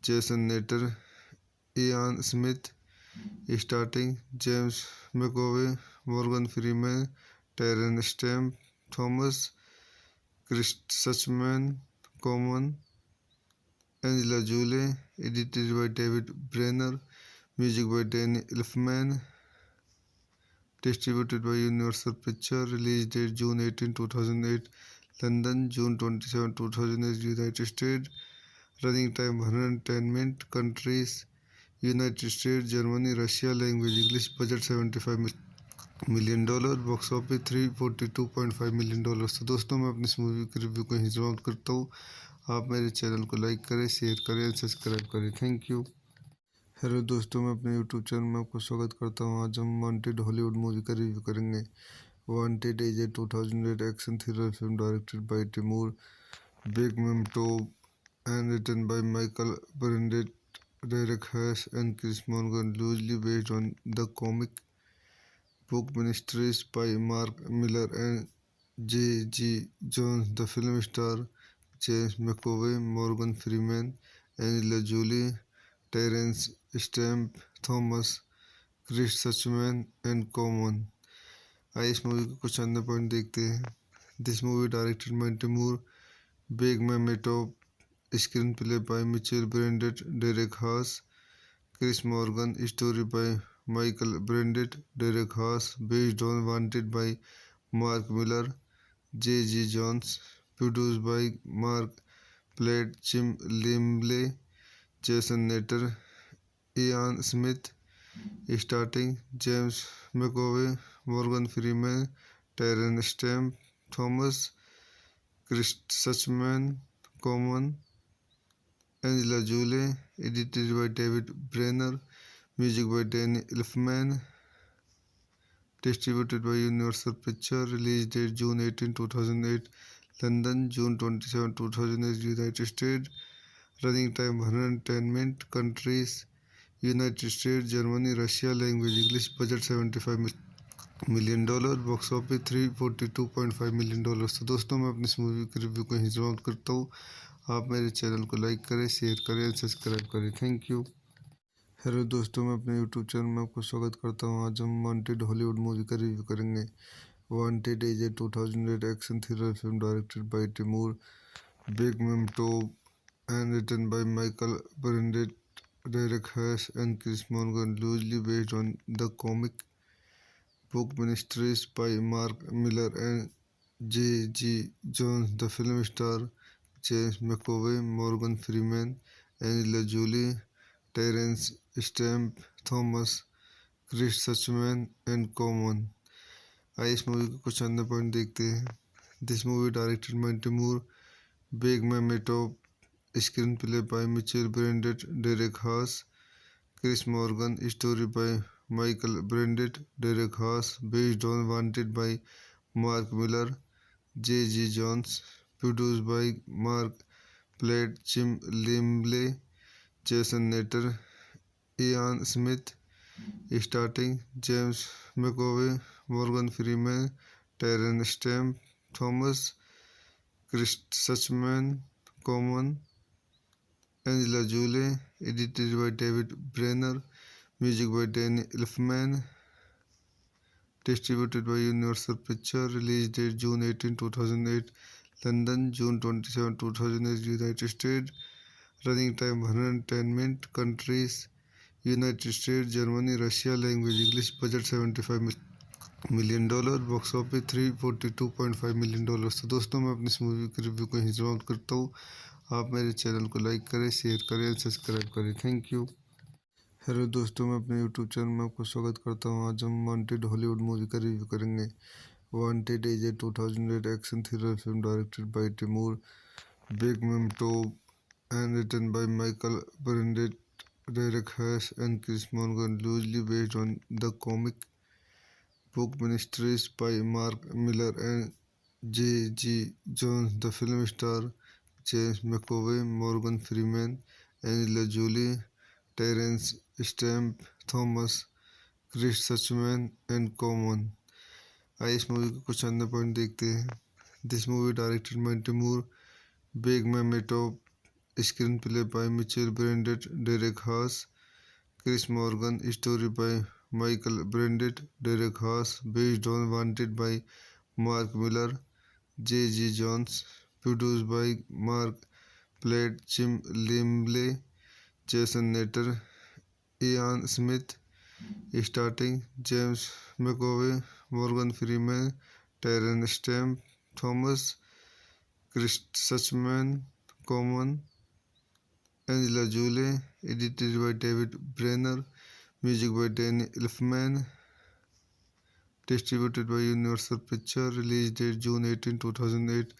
Jason Natter, Ian Smith, starting James McAvoy, Morgan Freeman, Terence Stamp, Thomas Chris Suchman, Common, Angela Jolie, edited by David Brenner, music by Danny Elfman, distributed by Universal Pictures, release date June 18, 2008, London, June 27, 2008, United States, running time 110 minutes, countries, United States, Germany, Russia, language English, budget $75 million, box office $342.5 million। तो दोस्तों, मैं अपनी इस movie के review को यहीं समाप्त करता हूँ। आप मेरे चैनल को लाइक करें, शेयर करें और सब्सक्राइब करें। Thank you. हेलो दोस्तों, मैं अपने यूट्यूब चैनल में आपको स्वागत करता हूँ। आज हम वांटेड हॉलीवुड मूवी का रिव्यू करेंगे। Wanted is a 2008 action thriller film directed by Timur Bekmambetov and written by Michael Burnett, Derek Haas, and Chris Morgan, loosely based on the comic book Ministries by Mark Miller and J. G. Jones. The film stars James McAvoy, Morgan Freeman, Angela Jolie, Terence Stamp, Thomas Chris Suchman, and Common। आइए इस movie के कुछ अन्य point देखते हैं। This movie directed by Timur Bekmambetov, screenplay by Mitchell Brandett, Derek Haas, Chris Morgan, story by Michael Brandett, Derek Haas, based on Wanted by Mark Miller, J. G. Jones, produced by Mark Platt, Jim Limley, Jason Natter, Ian Smith, starting James McAvoy, Morgan Freeman, Terence Stamp, Thomas Chris Suchman, Common, Angela Jolie, edited by David Brenner, music by Danny Elfman, distributed by Universal Pictures, release date June 18, 2008, London, June 27, 2008, United States. Running time 110 minutes. Countries: United States, Germany, Russia. Language English. Budget $75 million. Box office $342.5 million। तो दोस्तों, मैं अपनी इस movie के review को यहीं समाप्त करता हूँ। आप मेरे चैनल को लाइक करें, शेयर करें, सब्सक्राइब करें। Thank you. हेलो दोस्तों, मैं अपने यूट्यूब चैनल में आपको स्वागत करता हूँ। आज हम वांटेड हॉलीवुड मूवी का रिव्यू करेंगे। Wanted is a 2008 action thriller film directed by Timur Bekmambetov and written by Michael Burnett, Derek Hess, and Chris Morgan, loosely based on the comic book Ministries by Mark Miller and J. G. Jones. The film stars James McAvoy, Morgan Freeman, Angela Jolie, Terence Stamp, Thomas Chris Suchman, and Common। आइए इस movie के कुछ अन्य point देखते हैं। This movie directed by Timur Bekmambetov, screenplay by Mitchell Brandett, Derek Haas, Chris Morgan, story by Michael Brandett, Derek Haas, based on Wanted by Mark Miller, J. G. Jones, produced by Mark Platt, Jim Limley, Jason Natter, Ian Smith, starting James McAvoy, Morgan Freeman, Terence Stamp, Thomas Chris Suchman, Common, Angela Jolie, edited by David Brenner, music by Danny Elfman, distributed by Universal Pictures, release date June 18, 2008, London, June 27, 2008, United States, running time 110 minutes, countries: United States, Germany, Russia, language English, budget $75 million, box office $342.5 million। तो दोस्तों, मैं अपनी इस movie के review को यहीं समाप्त करता हूँ। आप मेरे चैनल को लाइक करें, शेयर करें, सब्सक्राइब करें। Thank you. हेलो दोस्तों, मैं अपने यूट्यूब चैनल में आपको स्वागत करता हूँ। आज हम वांटेड हॉलीवुड मूवी का रिव्यू करेंगे। Wanted is a 2008 action thriller film directed by Timur Bekmambetov and written by Michael Burnett, Derek Hess, and Chris Morgan, loosely based on the comic book Ministries by Mark Miller and J. G. Jones. The film stars James McAvoy, Morgan Freeman, Angela Jolie, Terence Stamp, Thomas Chris Suchman, and Common। आइए इस movie के कुछ अन्य point देखते हैं। This movie directed by Timur Bekmambetov, screenplay by Mitchell Brandett, Derek Haas, Chris Morgan, story by Michael Brandett, Derek Haas, based on Wanted by Mark Miller, J. G. Jones, produced by Mark Platt, Jim Limley, Jason Natter, Ian Smith, starting James McAvoy, Morgan Freeman, Terence Stamp, Thomas Chris Suchman, Common। आइए इस movie के कुछ अन्य point देखते हैं। This movie directed by Timur Bekmambetov, screenplay by Mitchell Brandett, Derek Haas, Chris Morgan, story by Michael Brandett, Derek Haas, based on Wanted by Mark Miller, J. G. Jones, produced by Mark Platt, Jim Limley, Jason Natter, Ian Smith, starting Chris Suchman, Common, Angela Jolie, edited by David Brenner, music by Danny Elfman, distributed by Universal Pictures, release date June 18, 2008,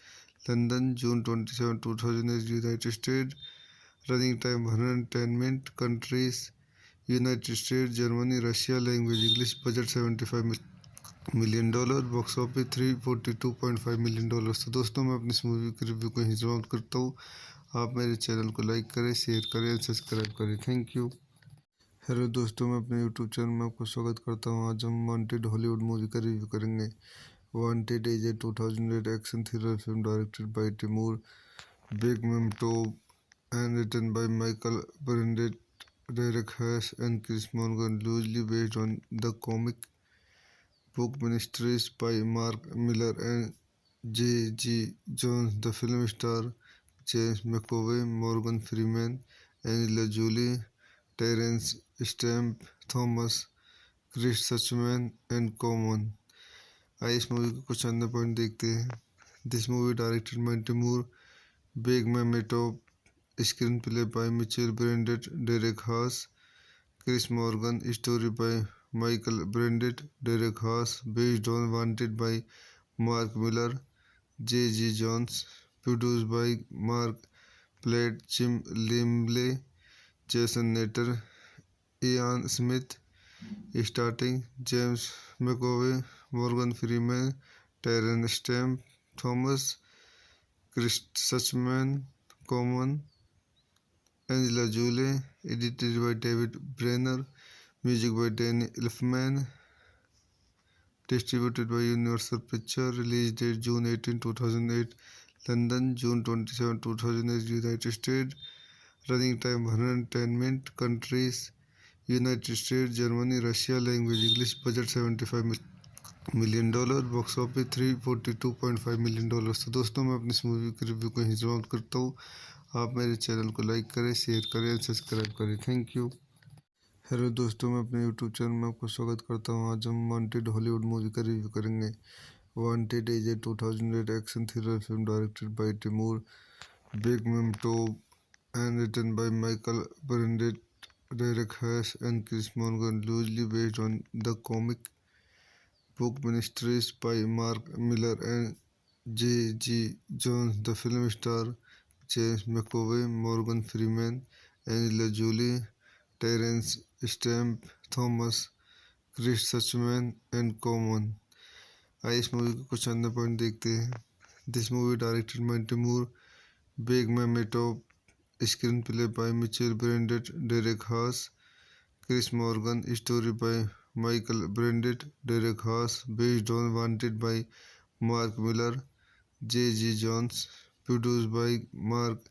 London, June 27, 2008, United States, running time 110 minutes, countries: United States, Germany, Russia, language English, budget $75 million, box office $342.5 million। तो दोस्तों, मैं अपनी इस movie के review को यहीं समाप्त करता हूँ। आप मेरे चैनल को लाइक करें, शेयर करें, सब्सक्राइब करें। Thank you. हेलो दोस्तों, मैं अपने यूट्यूब चैनल में आपको स्वागत करता हूँ। आज हम वांटेड हॉलीवुड मूवी का रिव्यू करेंगे। Wanted is a 2008 action thriller film directed by Timur Bekmambetov and written by Michael Burnett, Derek Hess, and Chris Morgan, loosely based on the comic book Ministries by Mark Miller and J. G. Jones. The film stars James McAvoy, Morgan Freeman, Angela Jolie, Terence Stamp, Thomas Chris Suchman, and Common। आइए इस movie के कुछ अन्य point देखते हैं। This movie directed by Timur Bekmambetov, screenplay by Mitchell Brandett, Derek Haas, Chris Morgan, story by Michael Brandett, Derek Haas, based on Wanted by Mark Miller, J. G. Jones, produced by Mark Platt, Jim Limley, Jason Natter, Ian Smith, starting James McAvoy, Morgan Freeman, Terence Stamp, Thomas Chris Suchman, Common, Angela Jolie, edited by David Brenner, music by Danny Elfman, distributed by Universal Pictures, release date June 18, 2008, London, June 27, 2008, United States, running time 110 minutes, countries, United States, Germany, Russia, language English, budget $75 million, box office $342.5 million। तो दोस्तों मैं अपनी इस movie के review को यहीं समाप्त करता हूँ। आप मेरे चैनल को लाइक करें, शेयर करें और सब्सक्राइब करें। Thank you. हेलो दोस्तों, मैं अपने यूट्यूब चैनल में आपको स्वागत करता हूँ। आज हम वांटेड हॉलीवुड मूवी का रिव्यू करेंगे। Wanted is a 2008 action thriller film directed by Timur Bekmambetov and written by Michael Burnett, Derek Haas, and Chris Morgan, loosely based on the comic book miniseries by Mark Miller and J. G. Jones. The film stars James McAvoy, Morgan Freeman, Angela Jolie, Terence Stamp, Thomas, Chris Suchman, and Common। आइए इस movie के कुछ अन्य point देखते हैं। This movie directed by Timur Bekmambetov, screenplay by Mitchell Brandett, Derek Haas, Chris Morgan, story by Michael Brandett, Derek Haas, based on Wanted by Mark Miller, J. G. Jones, produced by Mark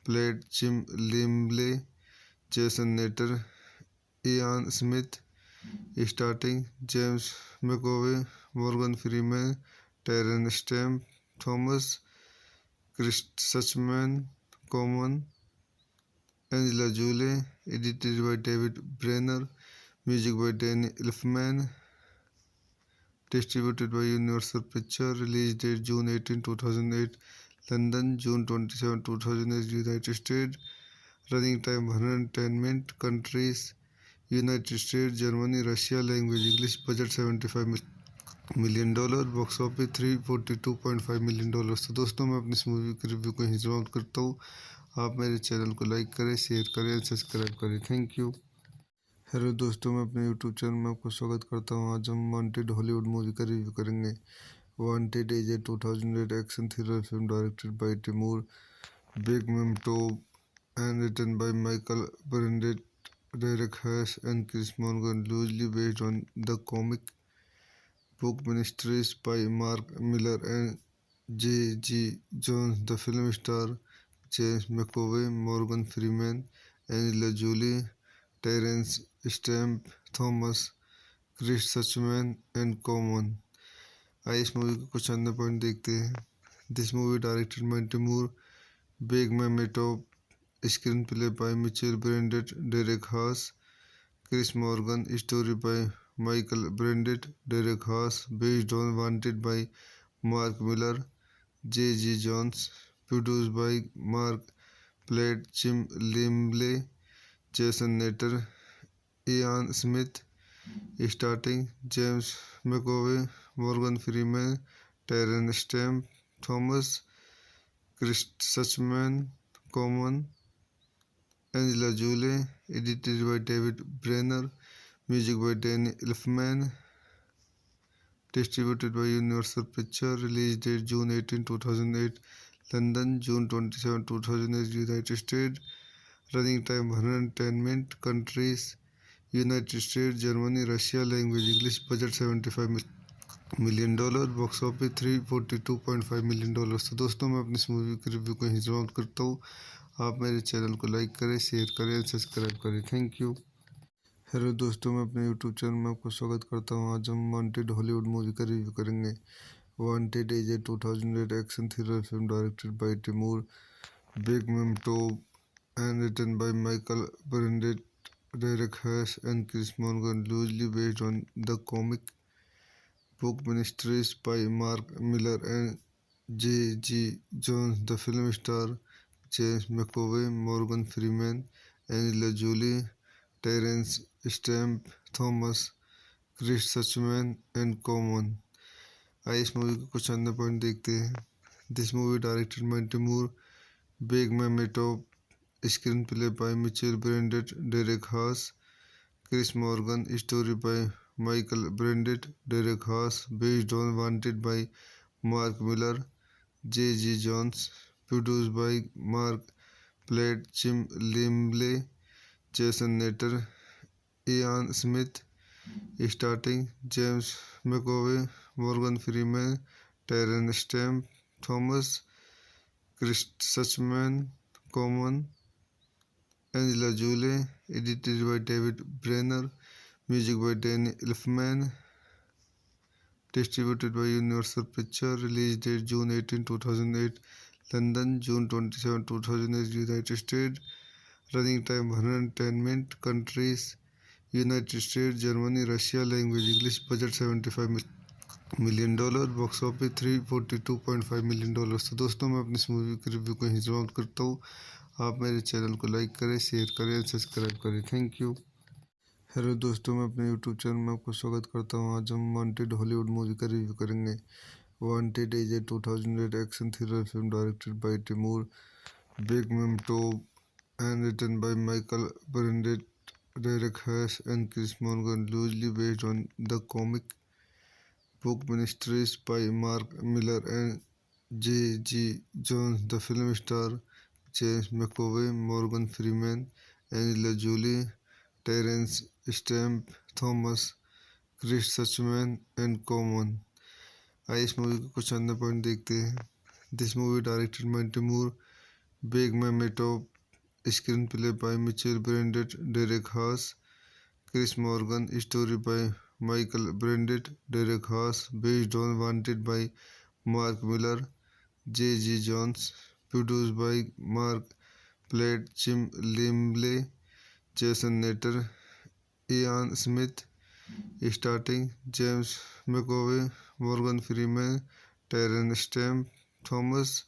Platt, Jim Limley, Jason Natter, Ian Smith, starting James McAvoy, Morgan Freeman, Terence Stamp, Thomas, Chris Suchman, Common, Angela Jolie, edited by David Brenner, music by Danny Elfman, distributed by Universal Pictures, release date June 18, 2008, London, June 27, 2008, United States, running time 110 minutes, countries, United States, Germany, Russia, language English, budget $75 million, box office $342.5 million। तो दोस्तों मैं अपनी इस movie के review को यहीं समाप्त करता हूँ। आप मेरे चैनल को लाइक करें, शेयर करें और सब्सक्राइब करें। Thank you. हेलो दोस्तों, मैं अपने यूट्यूब चैनल में आपको स्वागत करता हूँ। आज हम वांटेड हॉलीवुड मूवी का रिव्यू करेंगे। Wanted is a 2008 action thriller film directed by Timur Bekmambetov and written by Michael Burnett, Derek Haas, and Chris Morgan, loosely based on the comic book miniseries by Mark Miller and J. G. Jones. The film stars James McAvoy, Morgan Freeman, Angela Jolie, Terence Stamp, Thomas, Chris Suchman, and Common। आइए इस movie के कुछ अन्य point देखते हैं। This movie directed by Timur Bekmambetov, screenplay by Mitchell Brandett, Derek Haas, Chris Morgan, story by Michael Brandett, Derek Haas, based on Wanted by Mark Miller, J. G. Jones, produced by Mark Platt, Jim Limley, Jason Natter, Ian Smith, starting James McAvoy, Morgan Freeman, Terence Stamp, Thomas, Chris Suchman, Common, Angela Jolie, edited by David Brenner, music by Danny Elfman, distributed by Universal Pictures, release date June 18, 2008, London, June 27, 2008, United States, running time 110 minutes, countries, United States, Germany, Russia, language English, budget $75 million, box office $342.5 million। तो दोस्तों मैं अपनी इस movie के review को यहीं समाप्त करता हूँ। आप मेरे चैनल को लाइक करें, शेयर करें और सब्सक्राइब करें। Thank you. हेलो दोस्तों, मैं अपने यूट्यूब चैनल में आपको स्वागत करता हूँ। आज हम वांटेड हॉलीवुड मूवी का रिव्यू करेंगे। Wanted is a 2008 action thriller film directed by Timur Bekmambetov and written by Michael Burnett, Derek Haas, and Chris Morgan, loosely based on the comic book miniseries by Mark Miller and J. G. Jones. The film stars James McAvoy, Morgan Freeman, Angela Jolie, Terence Stamp, Thomas, Chris Suchman, and Common। आइए इस movie के कुछ अन्य point देखते हैं। This movie directed by Timur Bekmambetov, screenplay by Mitchell Brandett, Derek Haas, Chris Morgan, story by Michael Brandett, Derek Haas, based on Wanted by Mark Miller, J. G. Jones, produced by Mark Platt, Jim Limley, Jason Natter, Ian Smith, starting James McAvoy, Morgan Freeman, Terence Stamp, Thomas Chris Suchman, Common, Angela Jolie, edited by David Brenner, music by Danny Elfman, distributed by Universal Pictures, release date June 18, 2008, London, June 27, 2008, United States, running time 110 minutes, countries, United States, Germany, Russia, language English, budget $75 million, box office $342.5 million। तो दोस्तों मैं अपनी इस movie के review को यहीं समाप्त करता हूँ। आप मेरे चैनल को लाइक करें, शेयर करें, सब्सक्राइब करें। Thank you. हेलो दोस्तों, मैं अपने यूट्यूब चैनल में आपको स्वागत करता हूँ। आज हम वांटेड हॉलीवुड मूवी का रिव्यू करेंगे। Wanted is a 2008 action thriller film directed by Timur Bekmambetov and written by Michael Burnett, Derek Haas, and Chris Morgan, loosely based on the comic book Ministries by Mark Miller and J. G. Jones. The film stars James McAvoy, Morgan Freeman, Angela Jolie, Terence Stamp, Thomas Chris Suchman, and Common। आइए इस movie के कुछ अन्य point देखते हैं। This movie directed by Timur Bekmambetov, screenplay by Mitchell Brandett, Derek Haas, Chris Morgan, story by Michael Brandett, Derek Haas, based on Wanted by Mark Miller, J. G. Jones, produced by Mark Platt, Jim Limley, Jason Natter, Ian Smith, starting James McAvoy, Morgan Freeman, Terence Stamp, Thomas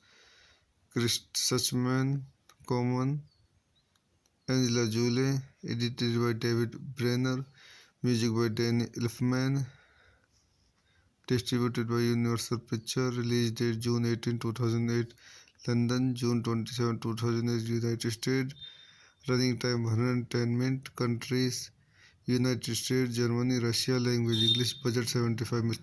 Chris Suchman, Common, Angela Jolie, edited by David Brenner, music by Danny Elfman, distributed by Universal Pictures, release date June 18, 2008, London, June 27, 2008, United States, running time 110 minutes, countries, United States, Germany, Russia, language English, budget $75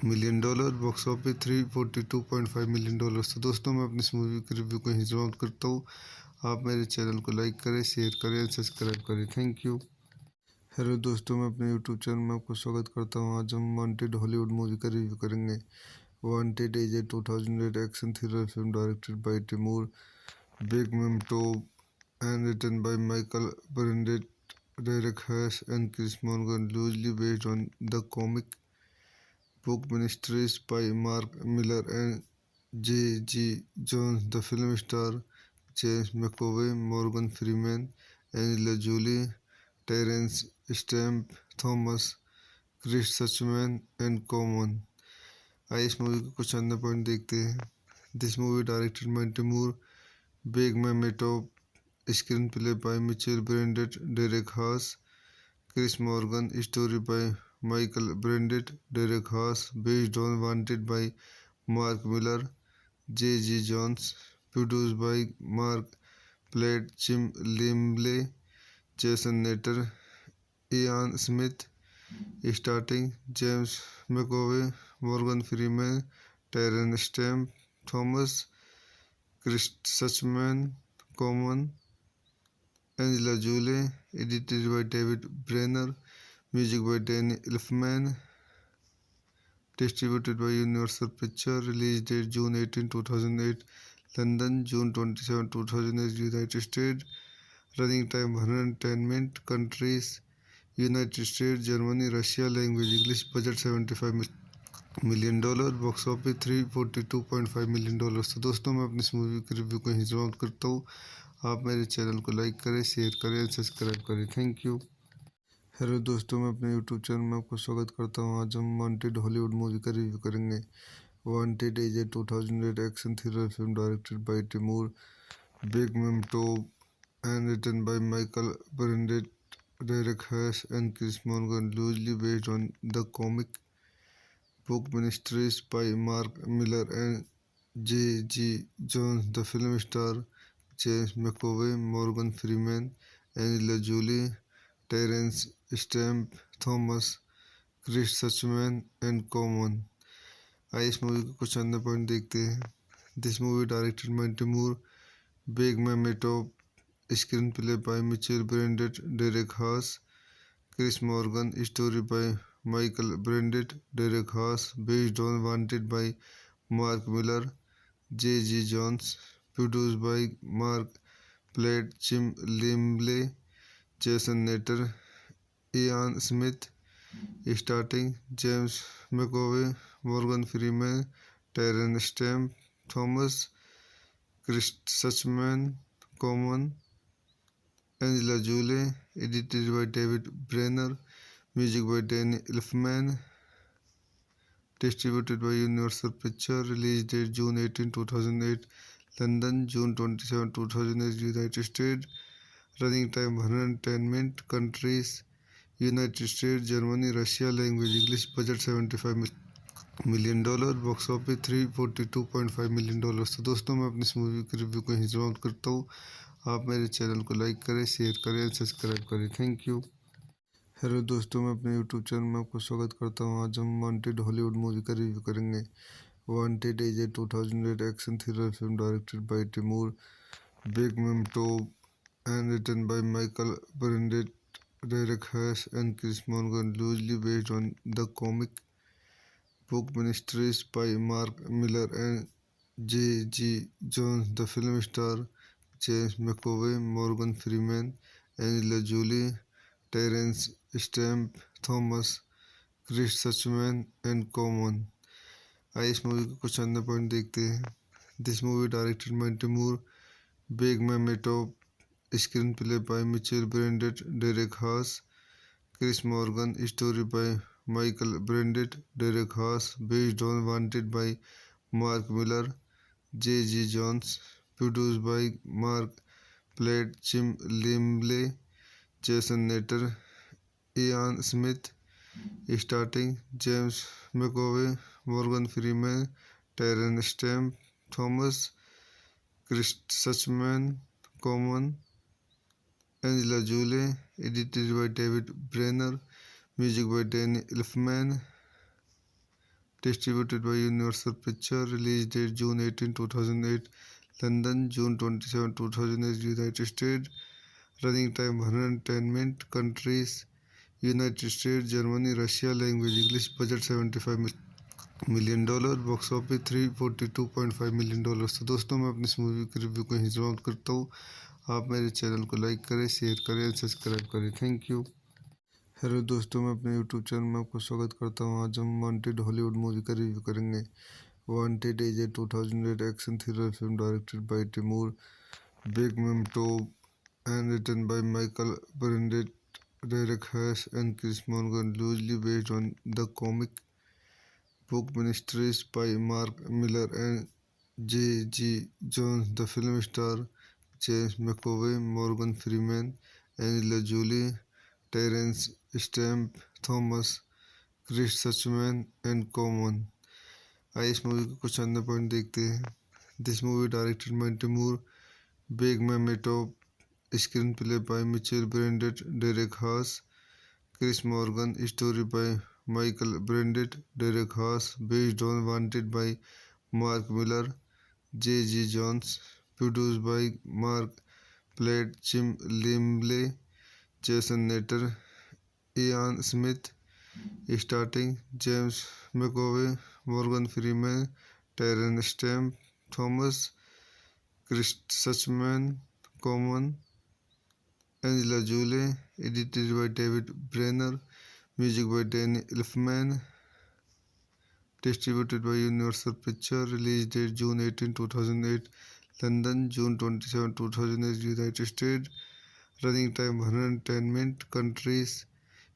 million, box office $342.5 million। तो दोस्तों मैं अपनी इस movie के review को यहीं समाप्त करता हूँ। आप मेरे चैनल को लाइक करें, शेयर करें, सब्सक्राइब करें। Thank you. हेलो दोस्तों, मैं अपने यूट्यूब चैनल में आपको स्वागत करता हूँ। आज हम वांटेड हॉलीवुड मूवी का रिव्यू करेंगे। Wanted is a 2008 action thriller film directed by Timur Bekmambetov and written by Michael Burnett, Derek Haas, and Chris Morgan, loosely based on the comic book Ministries by Mark Miller and J. G. Jones. The film stars James McAvoy, Morgan Freeman, Angela Jolie, Terence Stamp, Thomas Chris Suchman, and Common। आइए इस movie के कुछ अन्य point देखते हैं। This movie directed by Timur Bekmambetov, screenplay by Mitchell Brandett, Derek Haas, Chris Morgan, story by Michael Brandett, Derek Haas, based on Wanted by Mark Miller, J. G. Jones, produced by Mark Platt, Jim Limley, Jason Natter, Ian Smith, starting James McAvoy, Morgan Freeman, Terence Stamp, Thomas Chris Suchman, Common, Angela Jolie, edited by David Brenner, music by Danny Elfman, distributed by Universal Pictures, release date June 18, 2008, London, June 27, 2008, United States, running time 110 minutes, countries, United States, Germany, Russia, language English, budget $75 million, box office $342.5 million। तो दोस्तों मैं अपनी इस movie के review को यहीं समाप्त करता हूँ। आप मेरे चैनल को लाइक करें, शेयर करें, सब्सक्राइब करें। Thank you. हेलो दोस्तों, मैं अपने यूट्यूब चैनल में आपको स्वागत करता हूँ। आज हम वांटेड हॉलीवुड मूवी का रिव्यू करेंगे। Wanted is a 2008 action thriller film directed by Timur Bekmambetov and written by Michael Burnett, Derek Haas, and Chris Morgan, loosely based on the comic book Ministries by Mark Miller and J. G. Jones. The film stars James McAvoy, Morgan Freeman, Angela Jolie, Terence Stamp, Thomas Chris Suchman, and Common। आइए इस movie के कुछ अन्य point देखते हैं। This movie directed by Timur Begmammetov, screenplay by Mitchell Brandt, Derek Haas, Chris Morgan, story by Michael Brandt, Derek Haas, based on Wanted by Mark Miller, J.G. Jones, produced by Mark Platt, Jim Limley, Jason Natter, Ian Smith, starting James McAvoy, Morgan Freeman, Terence Stamp, Thomas, Chris Suchman, Common, Angela Jolie, edited by David Brenner, music by Danny Elfman, distributed by Universal Pictures, release date June 18, 2008, London, June 27, 2008, United States, running time 110 minutes, countries, United States, Germany, Russia, language English, budget $75 million, box office $342.5 million। तो दोस्तों मैं अपनी इस movie के review को यहीं समाप्त करता हूँ। आप मेरे चैनल को लाइक करें, शेयर करें और सब्सक्राइब करें। Thank you. हेलो दोस्तों, मैं अपने यूट्यूब चैनल में आपको स्वागत करता हूँ। आज हम वांटेड हॉलीवुड मूवी का रिव्यू करेंगे। Wanted is a 2008 action thriller film directed by Timur Bekmambetov and written by Michael Burnett, Derek Haas, and Chris Morgan, loosely based on the comic book Ministries by Mark Miller and J.G. Jones. The film stars James McAvoy, Morgan Freeman, Angela Jolie, Terence Stamp, Thomas, Chris Suchman, and Common। आइए इस movie के कुछ अन्य point देखते हैं। This movie directed by Timur Bekmambetov, screenplay by Mitchell Brandt, Derek Haas, Chris Morgan, story by Michael Brandt, Derek Haas, based on Wanted by Mark Miller, J.G. Jones, produced by Mark Platt, Jim Limley, Jason Natter, Ian Smith, starting James McAvoy, Morgan Freeman, Terence Stamp, Thomas, Chris Suchman, Common, Angela Jolie, edited by David Brenner, music by Danny Elfman, distributed by Universal Pictures, release date June 18, 2008, London, June 27, 2008, United States, running time 110 minutes, countries, United States, Germany, Russia, language English, budget $75 million, box office $342.5 million। तो दोस्तों मैं अपनी इस movie के review को यहीं समाप्त करता हूँ। आप मेरे चैनल को लाइक करें, शेयर करें और सब्सक्राइब करें। Thank you. हेलो दोस्तों, मैं अपने यूट्यूब चैनल में आपको स्वागत करता हूँ। आज हम वांटेड हॉलीवुड मूवी का रिव्यू करेंगे। Wanted is a 2008 action thriller film directed by Timur Bekmambetov and written by Michael Brandt, Derek Haas, and Chris Morgan, loosely based on the comic book Ministries by Mark Miller and J.G. Jones. The film stars James McAvoy, Morgan Freeman, Angela Jolie, Terence Stamp, Thomas, Chris Suchman, and Common। आइए इस movie के कुछ अन्य point देखते हैं। This movie directed by Timur Bekmambetov, screenplay by Mitchell Brandt, Derek Haas, Chris Morgan, story by Michael Brandt, Derek Haas, based on Wanted by Mark Miller, J.G. Jones, produced by Mark Platt, Jim Limley, Jason Natter, Ian Smith, starting James McAvoy, Morgan Freeman, Terence Stamp, Thomas, Chris Suchman, Common, Angela Jolie, edited by David Brenner, music by Danny Elfman, distributed by Universal Pictures, release date June 18, 2008, London, June 27, 2008, United States, running time 110 minutes, countries,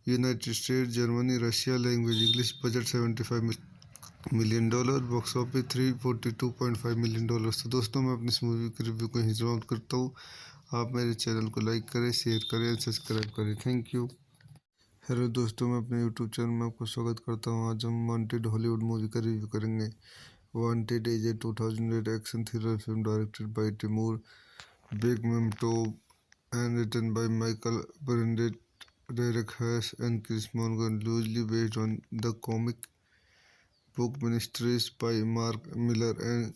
United States, Germany, Russia, language English, budget $75 million, box office $342.5 million। तो दोस्तों मैं अपनी इस movie के review को यहीं समाप्त करता हूँ। आप मेरे चैनल को लाइक करें, शेयर करें और सब्सक्राइब करें। Thank you. हेलो दोस्तों, मैं अपने यूट्यूब चैनल में आपको स्वागत करता हूँ। आज हम वांटेड हॉलीवुड मूवी का रिव्यू करेंगे। Wanted is a 2008 action thriller film directed by Timur Bekmambetov and written by Michael Brandt, Derek Haas, and Chris Morgan, loosely based on the comic book Ministries by Mark Miller and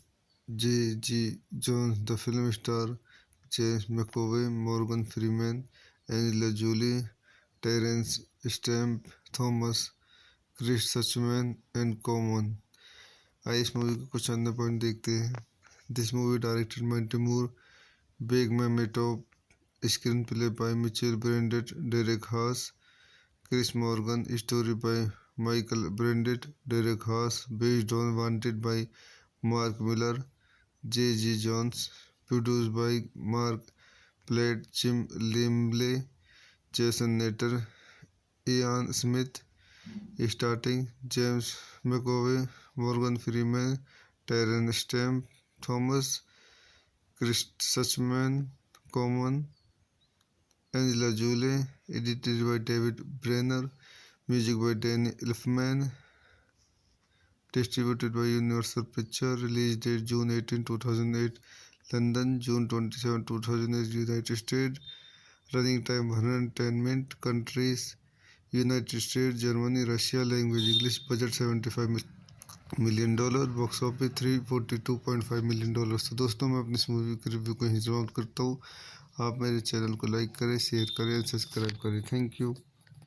J.G. Jones, the film star, James McAvoy, Morgan Freeman, Angela Jolie, Terence Stamp, Thomas Chris Suchman and Common। आइए इस movie के कुछ अन्य point देखते हैं। This movie directed by Timur Bekmambetov, screen play by Mitchell Brandt, Derek Haas, Chris Morgan, story by Michael Brandt, Derek Haas, based on Wanted by Mark Millar, J.G. Jones, produced by Mark Platt, Jim Limley, Jason Natter, Ian Smith, starting James McAvoy, Morgan Freeman, Terence Stamp, Thomas Chris Suchman, Common, Angela Jolie, edited by David Brenner, music by Danny Elfman, distributed by Universal Pictures, release date June 18, 2008, London, June 27, 2008, United States, running time 110 minutes, countries United States, Germany, Russia, language English, budget $75 million, box office $342.5 million। तो दोस्तों मैं अपनी इस movie के review को यहीं समाप्त करता हूँ। आप मेरे चैनल को लाइक करें, शेयर करें, सब्सक्राइब करें। Thank you.